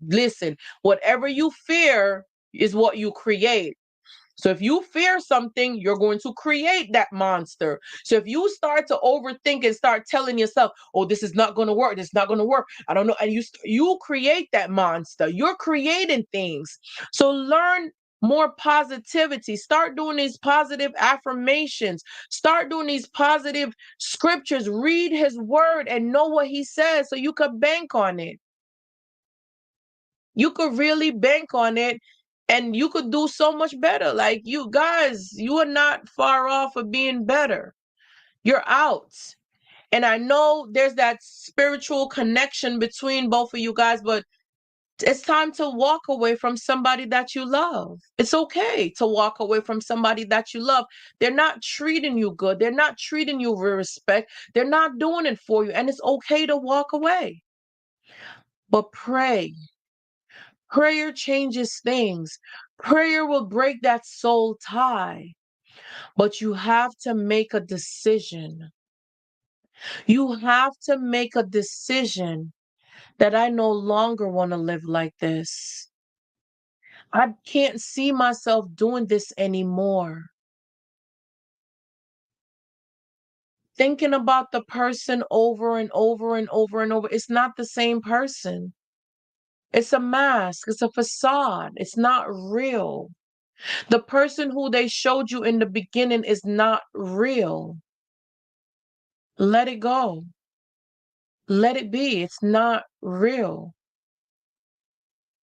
listen, whatever you fear is what you create. So if you fear something, you're going to create that monster. So if you start to overthink and start telling yourself, "Oh, this is not going to work. This is not going to work. I don't know," and you create that monster. You're creating things. So learn more positivity. Start doing these positive affirmations. Start doing these positive scriptures. Read his word and know what he says so you could bank on it. You could really bank on it and you could do so much better. Like you guys, you are not far off of being better. You're out. And I know there's that spiritual connection between both of you guys, but it's time to walk away from somebody that you love. It's okay to walk away from somebody that you love. They're not treating you good. They're not treating you with respect. They're not doing it for you. And it's okay to walk away. But pray. Prayer changes things. Prayer will break that soul tie, but you have to make a decision. You have to make a decision that I no longer want to live like this. I can't see myself doing this anymore. Thinking about the person over and over and over and over, it's not the same person. It's a mask, it's a facade, it's not real. The person who they showed you in the beginning is not real. Let it go. Let it be. It's not real.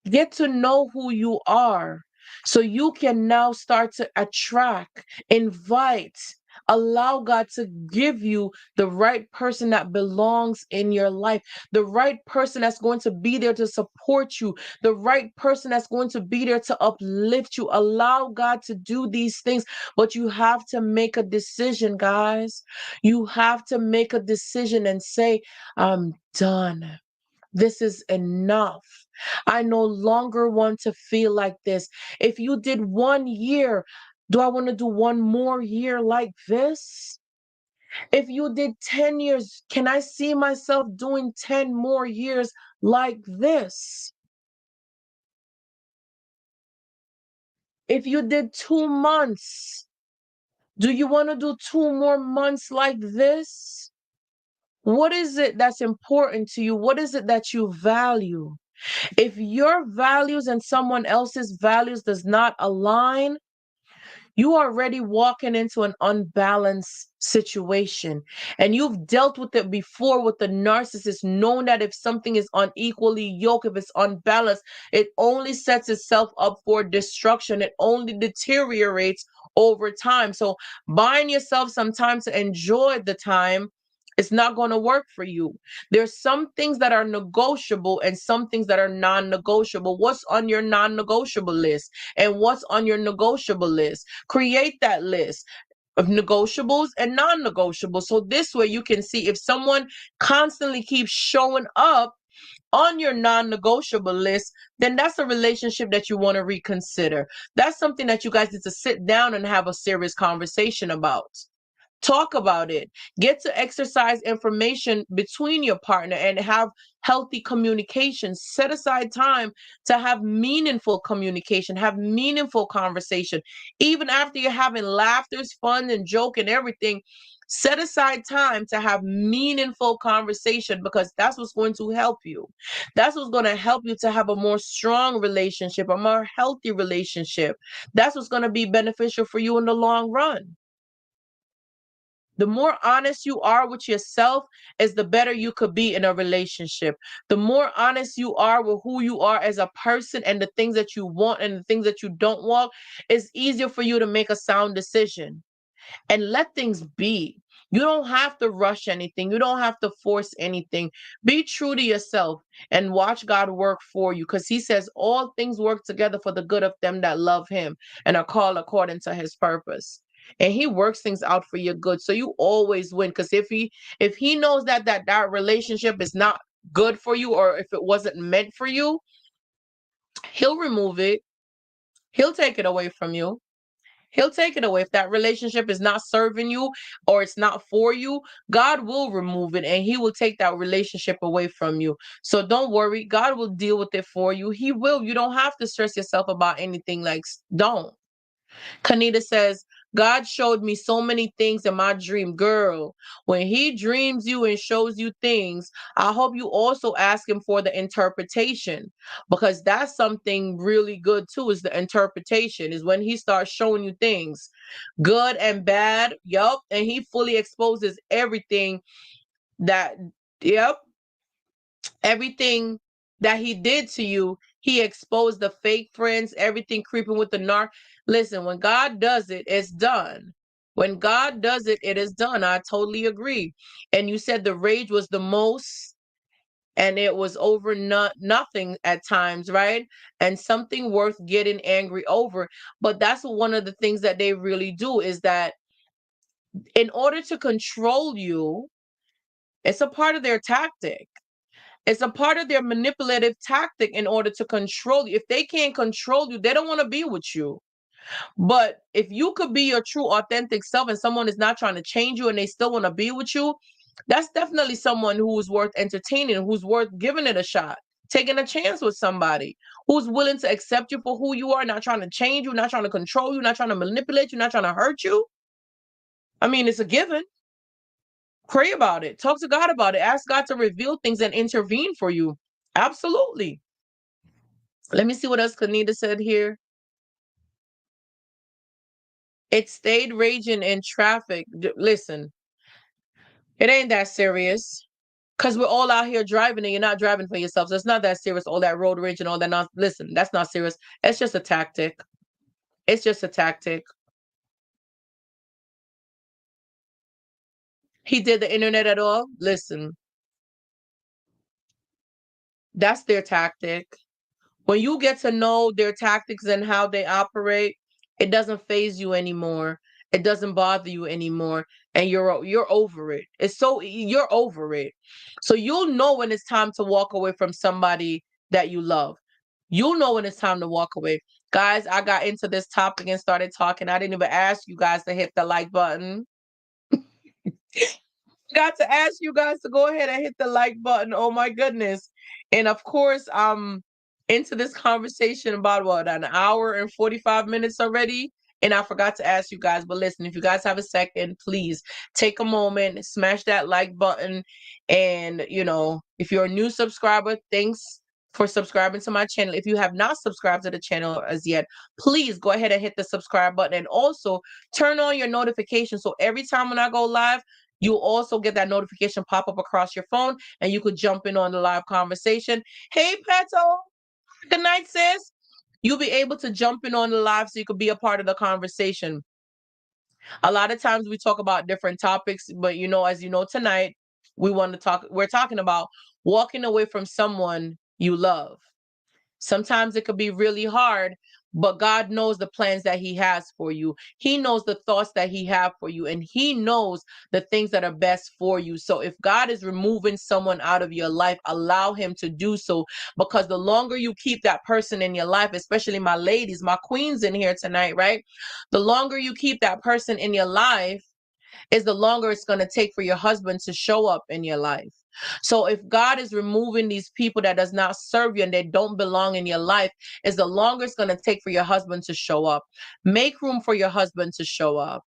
Get to know who you are so you can now start to attract, invite, allow God to give you the right person that belongs in your life, the right person that's going to be there to support you, the right person that's going to be there to uplift you. Allow God to do these things, but you have to make a decision, guys. You have to make a decision and say, I'm done. This is enough. I no longer want to feel like this. If you did 1 year, do I want to do one more year like this? If you did 10 years, can I see myself doing 10 more years like this? If you did 2 months, Do you want to do 2 more months like this? What is it that's important to you? What is it that you value? If your values and someone else's values does not align, you are already walking into an unbalanced situation. And you've dealt with it before with the narcissist, knowing that if something is unequally yoked, if it's unbalanced, it only sets itself up for destruction. It only deteriorates over time. So buying yourself some time to enjoy the time, it's not going to work for you. There's some things that are negotiable and some things that are non-negotiable. What's on your non-negotiable list and what's on your negotiable list? Create that list of negotiables and non-negotiables. So this way you can see if someone constantly keeps showing up on your non-negotiable list, then that's a relationship that you want to reconsider. That's something that you guys need to sit down and have a serious conversation about. Talk about it. Get to exercise information between your partner and have healthy communication. Set aside time to have meaningful communication, have meaningful conversation. Even after you're having laughters, fun, and joke and everything, set aside time to have meaningful conversation because that's what's going to help you. That's what's going to help you to have a more strong relationship, a more healthy relationship. That's what's going to be beneficial for you in the long run. The more honest you are with yourself is the better you could be in a relationship. The more honest you are with who you are as a person and the things that you want and the things that you don't want, it's easier for you to make a sound decision and let things be. You don't have to rush anything. You don't have to force anything. Be true to yourself and watch God work for you because he says all things work together for the good of them that love him and are called according to his purpose. And he works things out for your good. So you always win because if he knows that relationship is not good for you or if it wasn't meant for you, he'll remove it. He'll take it away from you. He'll take it away. If that relationship is not serving you or it's not for you, God will remove it and he will take that relationship away from you. So don't worry. God will deal with it for you. He will. You don't have to stress yourself about anything. Don't. Kanita says, God showed me so many things in my dream. Girl, when he dreams you and shows you things, I hope you also ask him for the interpretation because that's something really good too, is the interpretation, is when he starts showing you things, good and bad. Yup. And he fully exposes everything that, yep, everything that he did to you. He exposed the fake friends, everything creeping with the narc. Listen, when God does it, it's done. When God does it, it is done. I totally agree. And you said the rage was the most, and it was over nothing at times, right? And something worth getting angry over. But that's one of the things that they really do is that in order to control you, it's a part of their tactic. It's a part of their manipulative tactic in order to control you. If they can't control you, they don't want to be with you. But if you could be your true, authentic self and someone is not trying to change you and they still want to be with you, that's definitely someone who's worth entertaining, who's worth giving it a shot, taking a chance with somebody who's willing to accept you for who you are, not trying to change you, not trying to control you, not trying to manipulate you, not trying to hurt you. I mean, it's a given. Pray about it. Talk to God about it. Ask God to reveal things and intervene for you. Absolutely. Let me see what else Kanita said here. It stayed raging in traffic. Listen, it ain't that serious. Because we're all out here driving and you're not driving for yourself. So it's not that serious. All that road rage and all that. Listen, that's not serious. It's just a tactic. It's just a tactic. He did the internet at all? Listen, that's their tactic. When you get to know their tactics and how they operate, it doesn't phase you anymore. It doesn't bother you anymore, and you're over it. You're over it. So you'll know when it's time to walk away from somebody that you love. You'll know when it's time to walk away. Guys, I got into this topic and started talking. I didn't even ask you guys to hit the like button. Got to ask you guys to go ahead and hit the like button. Oh my goodness. And of course, I'm into this conversation about what, an hour and 45 minutes already. And I forgot to ask you guys, but listen, if you guys have a second, please take a moment, smash that like button. And, if you're a new subscriber, thanks for subscribing to my channel. If you have not subscribed to the channel as yet, please go ahead and hit the subscribe button, and also turn on your notifications. So every time when I go live, you'll also get that notification pop up across your phone, and you could jump in on the live conversation. Hey, Peto. Good night, sis. You'll be able to jump in on the live so you could be a part of the conversation. A lot of times we talk about different topics, but as you know, tonight we're talking about walking away from someone you love. Sometimes it could be really hard, but God knows the plans that He has for you. He knows the thoughts that He has for you, and He knows the things that are best for you. So if God is removing someone out of your life, allow Him to do so, because the longer you keep that person in your life, especially my ladies, my queens in here tonight, right? The longer you keep that person in your life, is the longer it's going to take for your husband to show up in your life. So if God is removing these people that does not serve you and they don't belong in your life, is the longer it's going to take for your husband to show up. Make room for your husband to show up.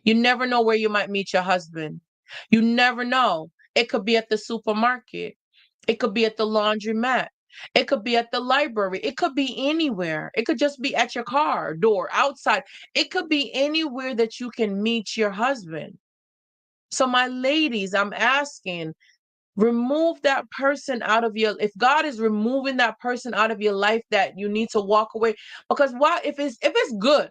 You never know where you might meet your husband. You never know. It could be at the supermarket. It could be at the laundromat. It could be at the library. It could be anywhere. It could just be at your car door, outside. It could be anywhere that you can meet your husband. So my ladies, I'm asking, remove that person out of your, if God is removing that person out of your life that you need to walk away, because why, if it's good,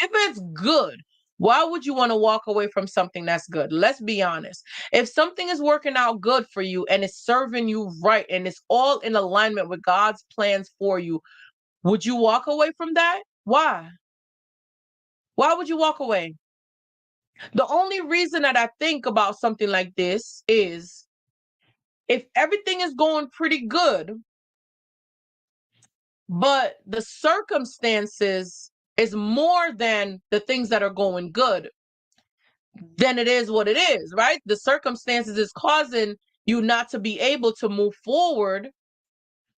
if it's good, why would you want to walk away from something that's good? Let's be honest. If something is working out good for you and it's serving you right and it's all in alignment with God's plans for you, would you walk away from that? Why? Why would you walk away? The only reason that I think about something like this is if everything is going pretty good, but the circumstances is more than the things that are going good, then it is what it is, right? The circumstances is causing you not to be able to move forward.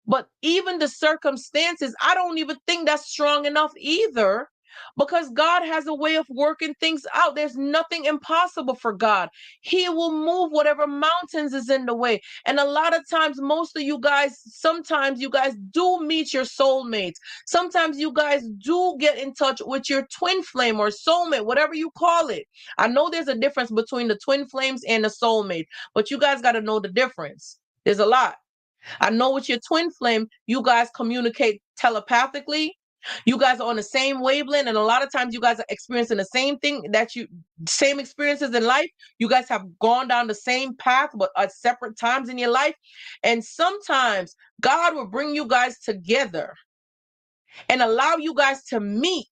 But even the circumstances, I don't even think that's strong enough either, because God has a way of working things out. There's nothing impossible for God. He will move whatever mountains is in the way. And a lot of times, most of you guys, sometimes you guys do meet your soulmates. Sometimes you guys do get in touch with your twin flame or soulmate, whatever you call it. I know there's a difference between the twin flames and the soulmate, but you guys got to know the difference. There's a lot. I know with your twin flame, you guys communicate telepathically. You guys are on the same wavelength, and a lot of times you guys are experiencing the same thing same experiences in life. You guys have gone down the same path, but at separate times in your life. And sometimes God will bring you guys together and allow you guys to meet,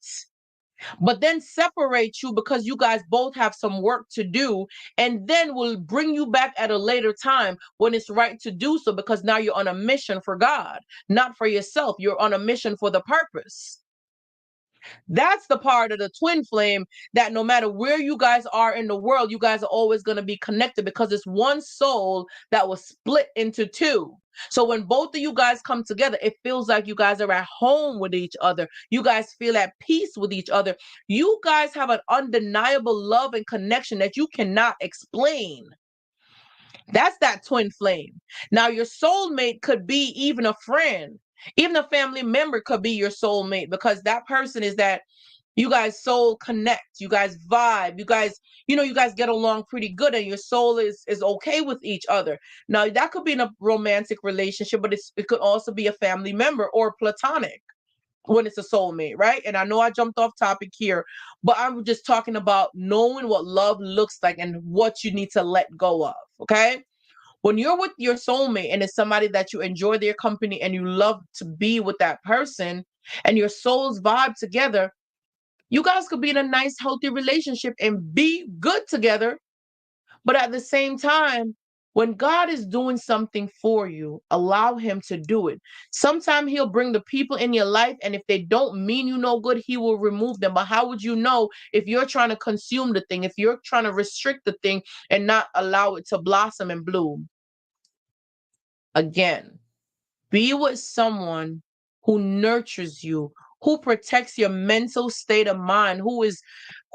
but then separate you because you guys both have some work to do, and then will bring you back at a later time when it's right to do so, because now you're on a mission for God, not for yourself. You're on a mission for the purpose. That's the part of the twin flame that no matter where you guys are in the world, you guys are always going to be connected, because it's one soul that was split into two. So when both of you guys come together, it feels like you guys are at home with each other. You guys feel at peace with each other. You guys have an undeniable love and connection that you cannot explain. That's that twin flame. Now, your soulmate could be even a friend, even a family member could be your soulmate, because that person is that you guys soul connect, you guys vibe, you guys get along pretty good, and your soul is okay with each other. Now, that could be in a romantic relationship, but it could also be a family member or platonic when it's a soulmate, right? And I know I jumped off topic here, but I'm just talking about knowing what love looks like and what you need to let go of, okay? When you're with your soulmate and it's somebody that you enjoy their company and you love to be with that person and your souls vibe together, you guys could be in a nice, healthy relationship and be good together. But at the same time, when God is doing something for you, allow Him to do it. Sometimes He'll bring the people in your life, and if they don't mean you no good, He will remove them. But how would you know if you're trying to consume the thing, if you're trying to restrict the thing and not allow it to blossom and bloom? Again, be with someone who nurtures you, who protects your mental state of mind, who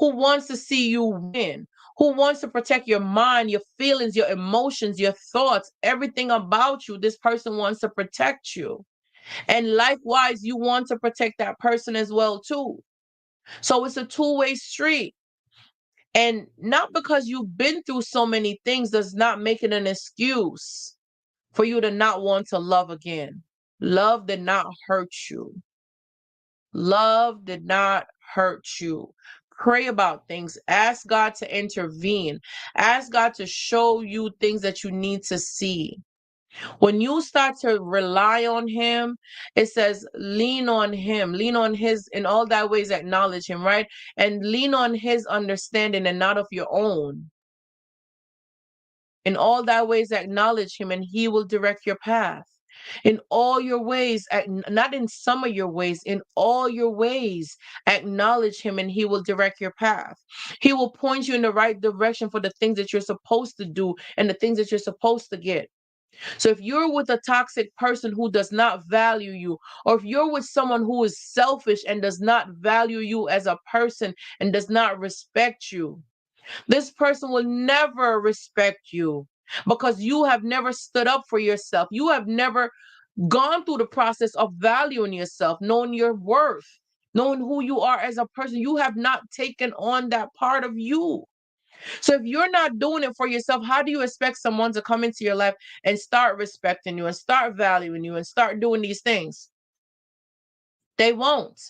wants to see you win, who wants to protect your mind, your feelings, your emotions, your thoughts, everything about you. This person wants to protect you. And likewise, you want to protect that person as well too. So it's a two-way street. And not because you've been through so many things does not make it an excuse for you to not want to love again. Love did not hurt you. Love did not hurt you. Pray about things. Ask God to intervene. Ask God to show you things that you need to see. When you start to rely on Him, it says, lean on Him, lean on His, in all thy ways, acknowledge Him, right? And lean on His understanding and not of your own. In all thy ways, acknowledge Him, and He will direct your path. In all your ways, not in some of your ways, in all your ways, acknowledge Him, and He will direct your path. He will point you in the right direction for the things that you're supposed to do and the things that you're supposed to get. So if you're with a toxic person who does not value you, or if you're with someone who is selfish and does not value you as a person and does not respect you, this person will never respect you because you have never stood up for yourself. You have never gone through the process of valuing yourself, knowing your worth, knowing who you are as a person. You have not taken on that part of you. So if you're not doing it for yourself, how do you expect someone to come into your life and start respecting you and start valuing you and start doing these things? They won't.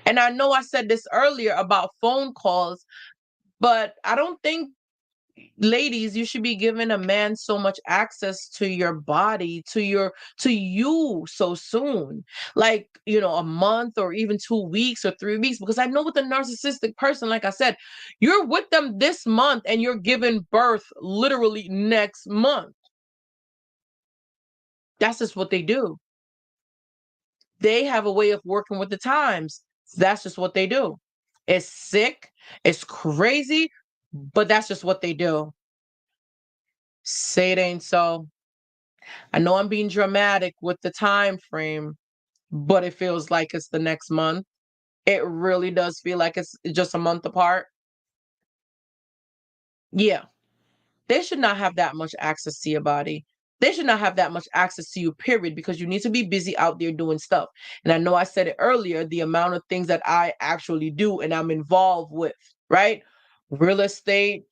And I know I said this earlier about phone calls, but I don't think, ladies, you should be giving a man so much access to your body, to you so soon, like, a month or even 2 weeks or 3 weeks. Because I know with a narcissistic person, like I said, you're with them this month and you're giving birth literally next month. That's just what they do. They have a way of working with the times. That's just what they do. It's sick, it's crazy, but that's just what they do. Say it ain't so. I know I'm being dramatic with the time frame, but it feels like it's the next month. It really does feel like it's just a month apart. Yeah, they should not have that much access to your body. They should not have that much access to you, period, because you need to be busy out there doing stuff. And I know I said it earlier, the amount of things that I actually do and I'm involved with, right? Real estate,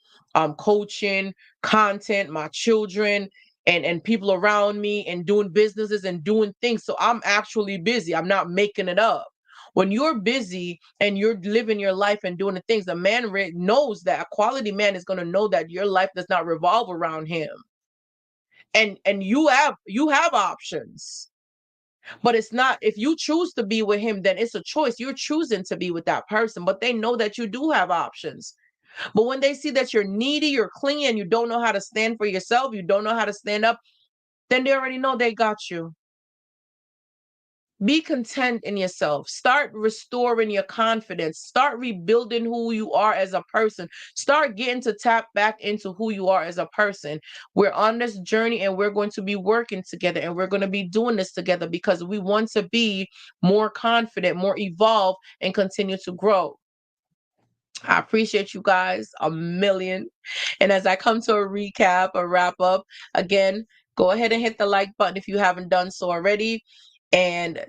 coaching, content, my children, and people around me, and doing businesses and doing things. So I'm actually busy. I'm not making it up. When you're busy and you're living your life and doing the things, the man knows that a quality man is going to know that your life does not revolve around him. And you have options. But it's not, if you choose to be with him, then it's a choice. You're choosing to be with that person, but they know that you do have options. But when they see that you're needy, you're clingy, and you don't know how to stand for yourself, you don't know how to stand up, then they already know they got you. Be content in yourself. Start restoring your confidence. Start rebuilding who you are as a person. Start getting to tap back into who you are as a person. We're on this journey and we're going to be working together and we're going to be doing this together because we want to be more confident, more evolved, and continue to grow. I appreciate you guys a million. And as I come to a recap, a wrap up, again, go ahead and hit the like button if you haven't done so already. And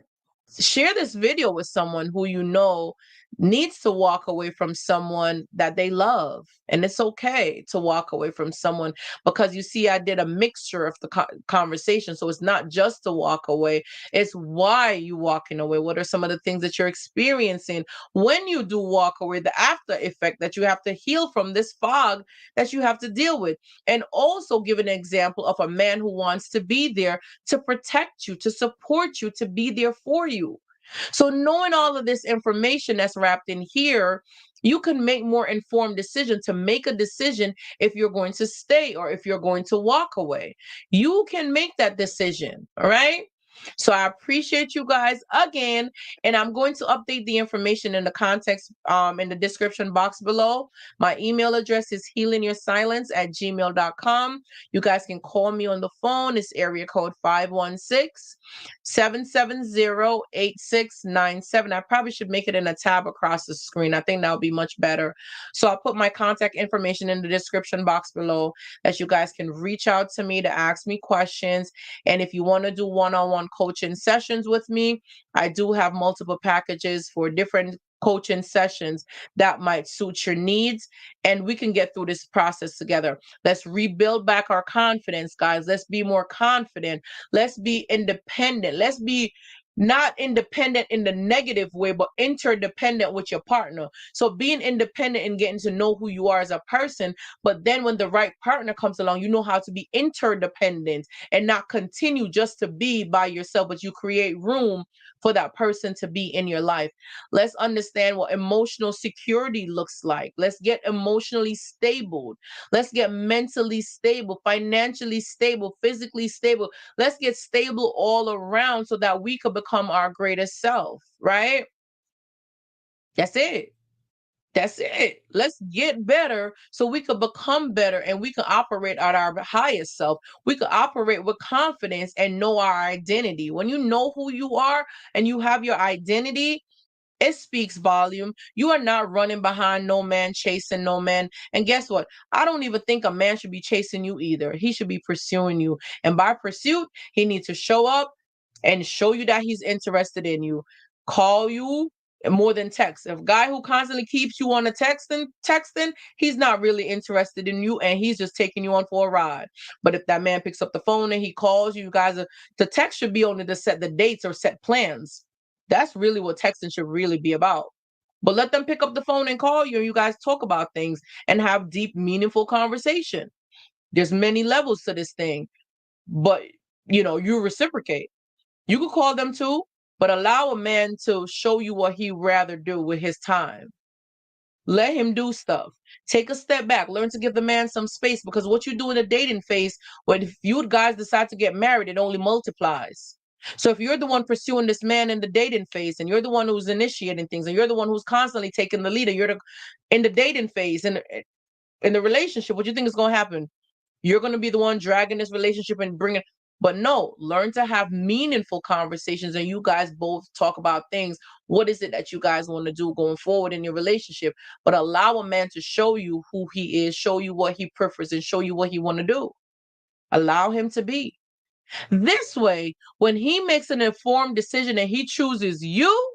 share this video with someone who you know needs to walk away from someone that they love. And it's okay to walk away from someone, because you see, I did a mixture of the conversation. So it's not just to walk away, it's why you walking away. What are some of the things that you're experiencing when you do walk away, the after effect that you have to heal from, this fog that you have to deal with. And also give an example of a man who wants to be there to protect you, to support you, to be there for you. So knowing all of this information that's wrapped in here, you can make more informed decision to make a decision if you're going to stay or if you're going to walk away. You can make that decision, all right? So I appreciate you guys again, and I'm going to update the information in the context in the description box below. My email address is healingyoursilence@gmail.com. You guys can call me on the phone. It's area code 516-770-8697. I probably should make it in a tab across the screen. I think that would be much better. So I'll put my contact information in the description box below that you guys can reach out to me to ask me questions. And if you want to do one-on-one coaching sessions with me, I do have multiple packages for different coaching sessions that might suit your needs. And we can get through this process together. Let's rebuild back our confidence, guys. Let's be more confident. Let's be independent. Let's be not independent in the negative way, but interdependent with your partner. So being independent and getting to know who you are as a person, but then when the right partner comes along, you know how to be interdependent and not continue just to be by yourself, but you create room for that person to be in your life. Let's understand what emotional security looks like. Let's get emotionally stable. Let's get mentally stable, financially stable, physically stable. Let's get stable all around so that we could become our greatest self, right? That's it. That's it. Let's get better so we could become better and we can operate at our highest self. We could operate with confidence and know our identity. When you know who you are and you have your identity, it speaks volume. You are not running behind no man, chasing no man. And guess what? I don't even think a man should be chasing you either. He should be pursuing you. And by pursuit, he needs to show up and show you that he's interested in you. Call you more than text. If a guy who constantly keeps you on the texting, he's not really interested in you and he's just taking you on for a ride. But if that man picks up the phone and he calls you, you guys are, the text should be only to set the dates or set plans. That's really what texting should really be about. But let them pick up the phone and call you and you guys talk about things and have deep, meaningful conversation. There's many levels to this thing, but you reciprocate. You could call them too, but allow a man to show you what he'd rather do with his time. Let him do stuff. Take a step back. Learn to give the man some space because what you do in the dating phase, when if you guys decide to get married, it only multiplies. So if you're the one pursuing this man in the dating phase and you're the one who's initiating things and you're the one who's constantly taking the lead, and in the dating phase and in the relationship, what do you think is going to happen? You're going to be the one dragging this relationship and bringing. But no, learn to have meaningful conversations and you guys both talk about things. What is it that you guys want to do going forward in your relationship? But allow a man to show you who he is, show you what he prefers, and show you what he want to do. Allow him to be. This way, when he makes an informed decision and he chooses you,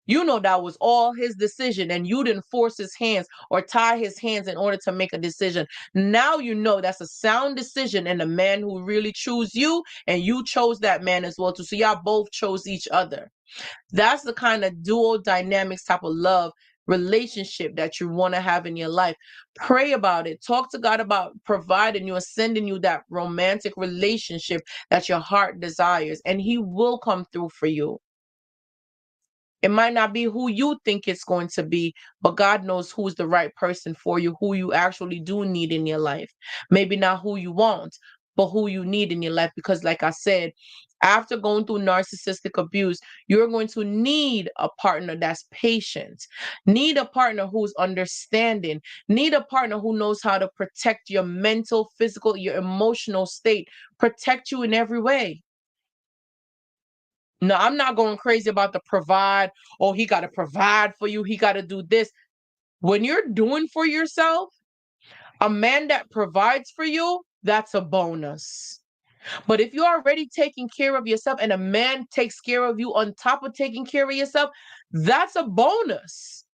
you know that was all his decision and you didn't force his hands or tie his hands in order to make a decision. Now you know that's a sound decision and a man who really chose you and you chose that man as well too. So y'all both chose each other. That's the kind of dual dynamics type of love relationship that you want to have in your life. Pray about it. Talk to God about providing you and sending you that romantic relationship that your heart desires and he will come through for you. It might not be who you think it's going to be, but God knows who's the right person for you, who you actually do need in your life. Maybe not who you want, but who you need in your life. Because, like I said, after going through narcissistic abuse, you're going to need a partner that's patient, need a partner who's understanding, need a partner who knows how to protect your mental, physical, your emotional state, protect you in every way. No, I'm not going crazy about the provide. Oh, he got to provide for you. He got to do this. When you're doing for yourself, a man that provides for you, that's a bonus. But if you're already taking care of yourself and a man takes care of you on top of taking care of yourself, that's a bonus.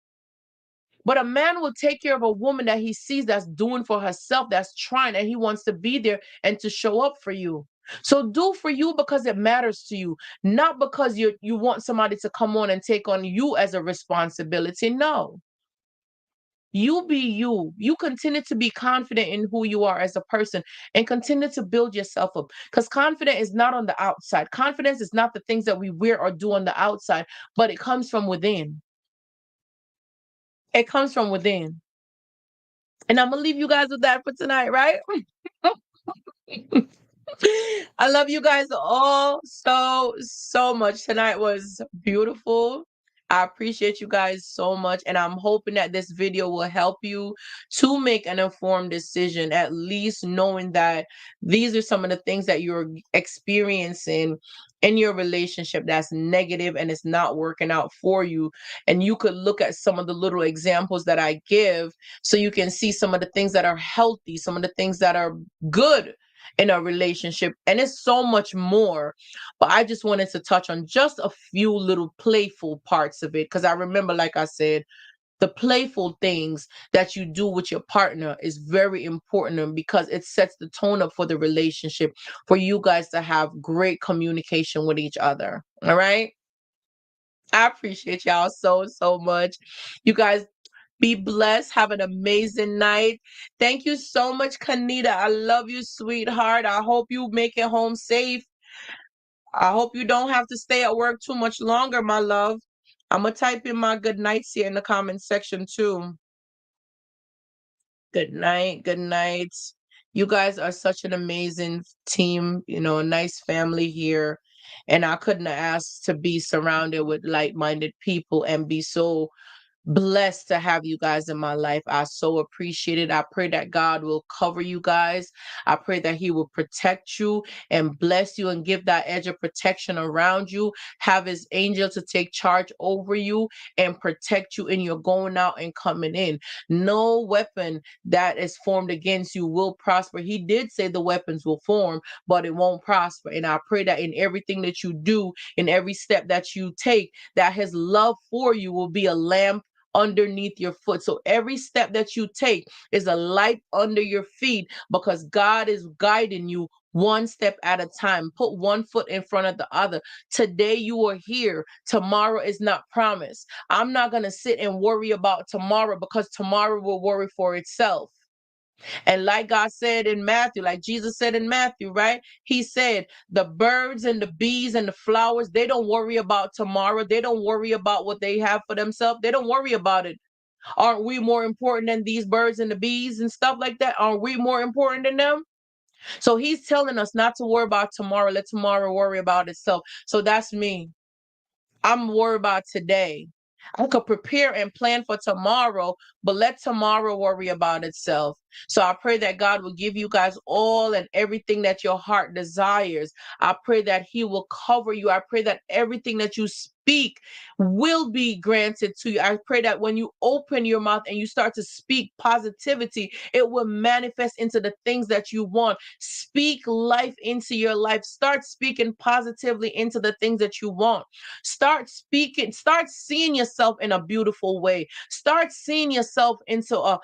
But a man will take care of a woman that he sees that's doing for herself, that's trying, and he wants to be there and to show up for you. So do for you because it matters to you, not because you want somebody to come on and take on you as a responsibility. No. You be you. You continue to be confident in who you are as a person and continue to build yourself up. Because confidence is not on the outside. Confidence is not the things that we wear or do on the outside, but it comes from within. It comes from within. And I'm gonna leave you guys with that for tonight, right? I love you guys all so much. Tonight was beautiful. I appreciate you guys so much, and I'm hoping that this video will help you to make an informed decision, at least knowing that these are some of the things that you're experiencing in your relationship that's negative and it's not working out for you. And you could look at some of the little examples that I give so you can see some of the things that are healthy, some of the things that are good in a relationship, and it's so much more. But I just wanted to touch on just a few little playful parts of it, because I remember, like I said, the playful things that you do with your partner is very important, because it sets the tone up for the relationship, for you guys to have great communication with each other. All right, I appreciate y'all so much. You guys be blessed. Have an amazing night. Thank you so much, Kanita. I love you, sweetheart. I hope you make it home safe. I hope you don't have to stay at work too much longer, my love. I'm going to type in my good nights here in the comment section, too. Good night. Good night. You guys are such an amazing team, a nice family here. And I couldn't have asked to be surrounded with like-minded people and be so blessed to have you guys in my life. I so appreciate it. I pray that God will cover you guys. I pray that He will protect you and bless you and give that edge of protection around you. Have His angel to take charge over you and protect you in your going out and coming in. No weapon that is formed against you will prosper. He did say the weapons will form, but it won't prosper. And I pray that in everything that you do, in every step that you take, that His love for you will be a lamp underneath your foot. So every step that you take is a light under your feet, because God is guiding you one step at a time. Put one foot in front of the other. Today you are here. Tomorrow is not promised. I'm not going to sit and worry about tomorrow, because tomorrow will worry for itself. And like God said in Matthew, like Jesus said in Matthew, right? He said, the birds and the bees and the flowers, they don't worry about tomorrow. They don't worry about what they have for themselves. They don't worry about it. Aren't we more important than these birds and the bees and stuff like that? Aren't we more important than them? So He's telling us not to worry about tomorrow. Let tomorrow worry about itself. So that's me. I'm worried about today. I could prepare and plan for tomorrow, but let tomorrow worry about itself. So I pray that God will give you guys all and everything that your heart desires. I pray that He will cover you. I pray that everything that you speak will be granted to you. I pray that when you open your mouth and you start to speak positivity, it will manifest into the things that you want. Speak life into your life. Start speaking positively into the things that you want. Start speaking, start seeing yourself in a beautiful way. Start seeing yourself into a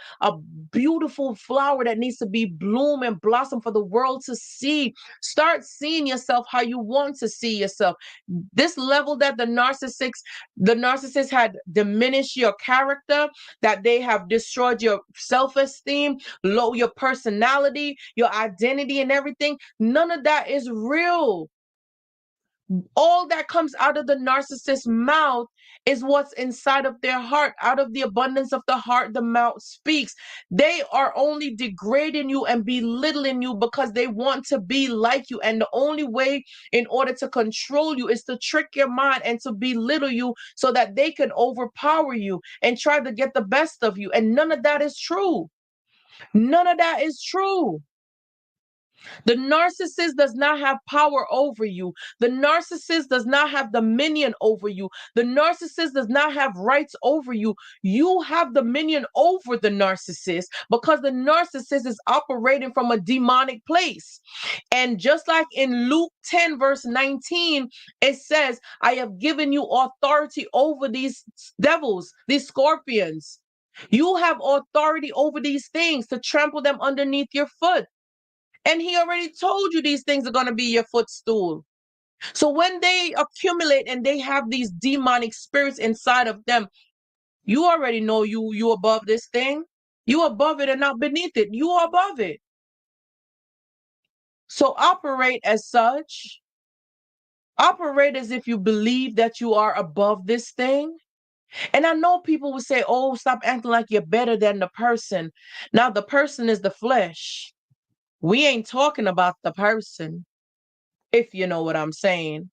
beautiful flower that needs to be bloom and blossom for the world to see. Start seeing yourself how you want to see yourself. This level that the narcissist had diminished your character, that they have destroyed your self-esteem, low your personality, your identity, and everything. None of that is real. All that comes out of the narcissist's mouth is what's inside of their heart. Out of the abundance of the heart, the mouth speaks. They are only degrading you and belittling you because they want to be like you. And the only way in order to control you is to trick your mind and to belittle you so that they can overpower you and try to get the best of you. And none of that is true. None of that is true. The narcissist does not have power over you. The narcissist does not have dominion over you. The narcissist does not have rights over you. You have dominion over the narcissist, because the narcissist is operating from a demonic place. And just like in Luke 10, verse 19, it says, I have given you authority over these devils, these scorpions. You have authority over these things to trample them underneath your foot. And He already told you these things are going to be your footstool. So when they accumulate and they have these demonic spirits inside of them, you already know you above this thing. You above it and not beneath it. You are above it. So operate as such. Operate as if you believe that you are above this thing. And I know people will say, oh, stop acting like you're better than the person. Now the person is the flesh. We ain't talking about the person, if you know what I'm saying.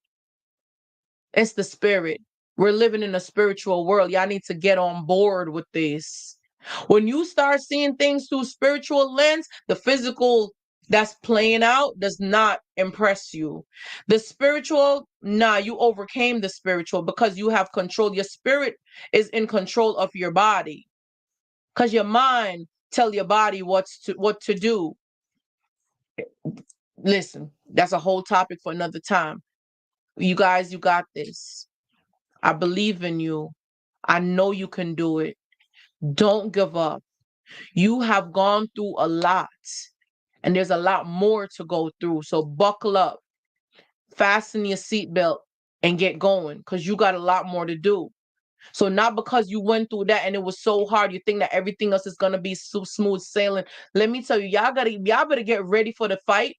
It's the spirit. We're living in a spiritual world. Y'all need to get on board with this. When you start seeing things through spiritual lens, the physical that's playing out does not impress you. The spiritual, nah, you overcame the spiritual because you have control. Your spirit is in control of your body because your mind tell your body what to do. Listen, that's a whole topic for another time. You guys, you got this. I believe in you. I know you can do it. Don't give up. You have gone through a lot, and there's a lot more to go through. So buckle up, fasten your seatbelt, and get going because you got a lot more to do. So not because you went through that and it was so hard, you think that everything else is gonna be so smooth sailing. Let me tell you, y'all better get ready for the fight.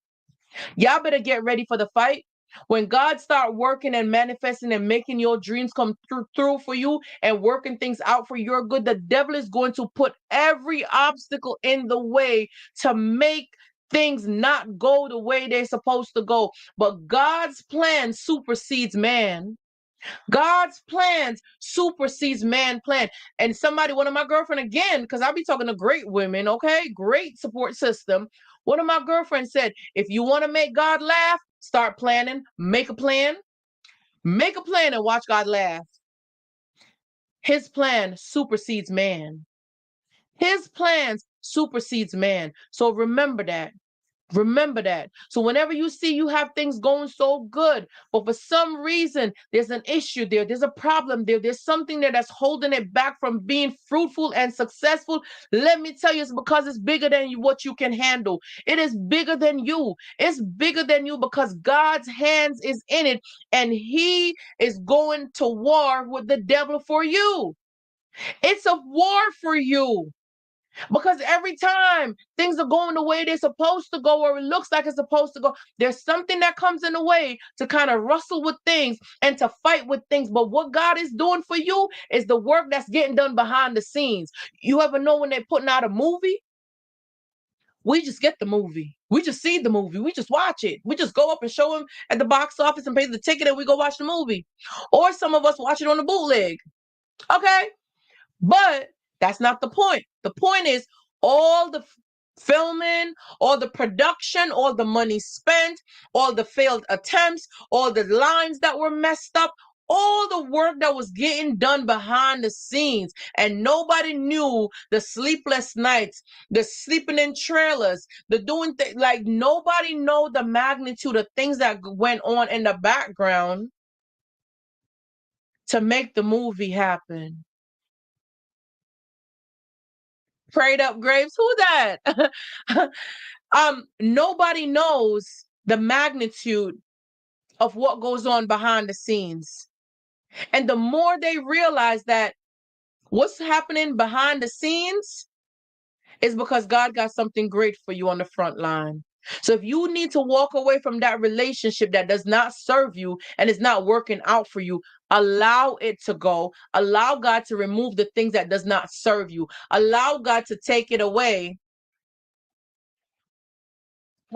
Y'all better get ready for the fight. When God start working and manifesting and making your dreams come through for you and working things out for your good, the devil is going to put every obstacle in the way to make things not go the way they're supposed to go. But God's plan supersedes man. God's plans supersedes man plan. And somebody, one of my girlfriend again, because I be talking to great women, okay, great support system. One of my girlfriends said, if you want to make God laugh, start planning, make a plan and watch God laugh. His plan supersedes man. His plans supersedes man. So remember that. Remember that. So whenever you see you have things going so good, but for some reason there's an issue there, there's a problem there, there's something there that's holding it back from being fruitful and successful, let me tell you, it's because it's bigger than what you can handle. It is bigger than you. It's bigger than you because God's hands is in it, and he is going to war with the devil for you. It's a war for you. Because every time things are going the way they're supposed to go, or it looks like it's supposed to go, there's something that comes in the way to kind of wrestle with things and to fight with things. But what God is doing for you is the work that's getting done behind the scenes. You ever know when they're putting out a movie? We just get the movie. We just see the movie. We just watch it. We just go up and show them at the box office and pay the ticket and we go watch the movie. Or some of us watch it on the bootleg. Okay? But that's not the point. The point is all the filming, all the production, all the money spent, all the failed attempts, all the lines that were messed up, all the work that was getting done behind the scenes. And nobody knew the sleepless nights, the sleeping in trailers, the doing things. Like nobody know the magnitude of things that went on in the background to make the movie happen. Prayed up graves. Who that? Nobody knows the magnitude of what goes on behind the scenes. And the more they realize that what's happening behind the scenes is because God got something great for you on the front line. So if you need to walk away from that relationship that does not serve you and is not working out for you, allow it to go. Allow God to remove the things that does not serve you. Allow God to take it away.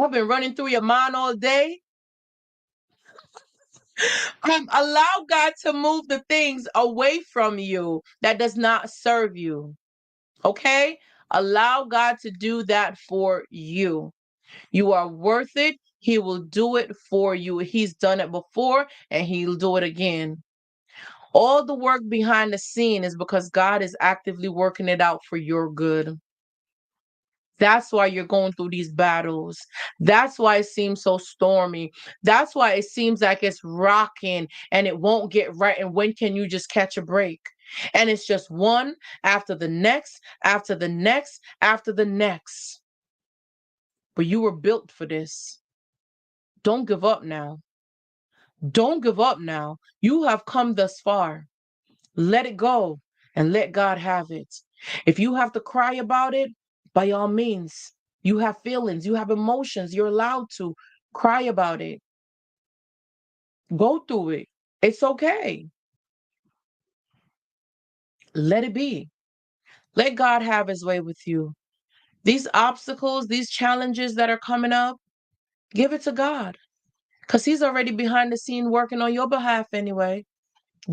I've been running through your mind all day. Allow God to move the things away from you that does not serve you. Okay? Allow God to do that for you. You are worth it. He will do it for you. He's done it before and he'll do it again. All the work behind the scene is because God is actively working it out for your good. That's why you're going through these battles. That's why it seems so stormy. That's why it seems like it's rocking and it won't get right. And when can you just catch a break? And it's just one after the next, after the next, after the next. But you were built for this. Don't give up now. Don't give up now. You have come thus far. Let it go and let God have it. If you have to cry about it, by all means, you have feelings, you have emotions, you're allowed to cry about it. Go through it. It's okay. Let it be. Let God have his way with you. These obstacles, these challenges that are coming up, give it to God. Because He's already behind the scene working on your behalf anyway.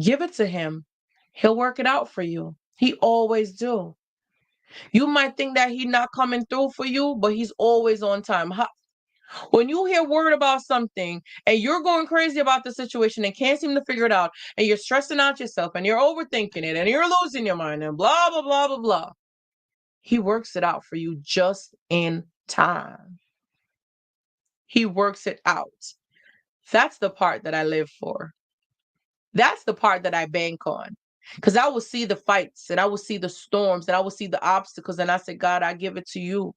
Give it to Him. He'll work it out for you. He always do. You might think that He's not coming through for you, but He's always on time. When you hear word about something and you're going crazy about the situation and can't seem to figure it out, and you're stressing out yourself and you're overthinking it and you're losing your mind and blah, blah, blah, blah, blah, He works it out for you just in time. He works it out. That's the part that I live for. That's the part that I bank on. Because I will see the fights and I will see the storms and I will see the obstacles. And I said, God, I give it to you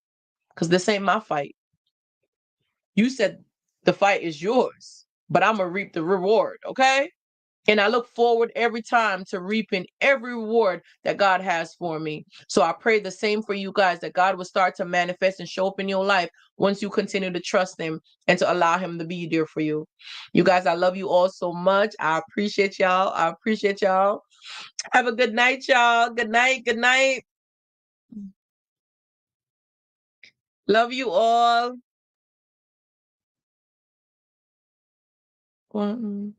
because this ain't my fight. You said the fight is yours, but I'm going to reap the reward. Okay. And I look forward every time to reaping every reward that God has for me. So I pray the same for you guys, that God will start to manifest and show up in your life once you continue to trust Him and to allow Him to be there for you. You guys, I love you all so much. I appreciate y'all. I appreciate y'all. Have a good night, y'all. Good night. Good night. Love you all. One.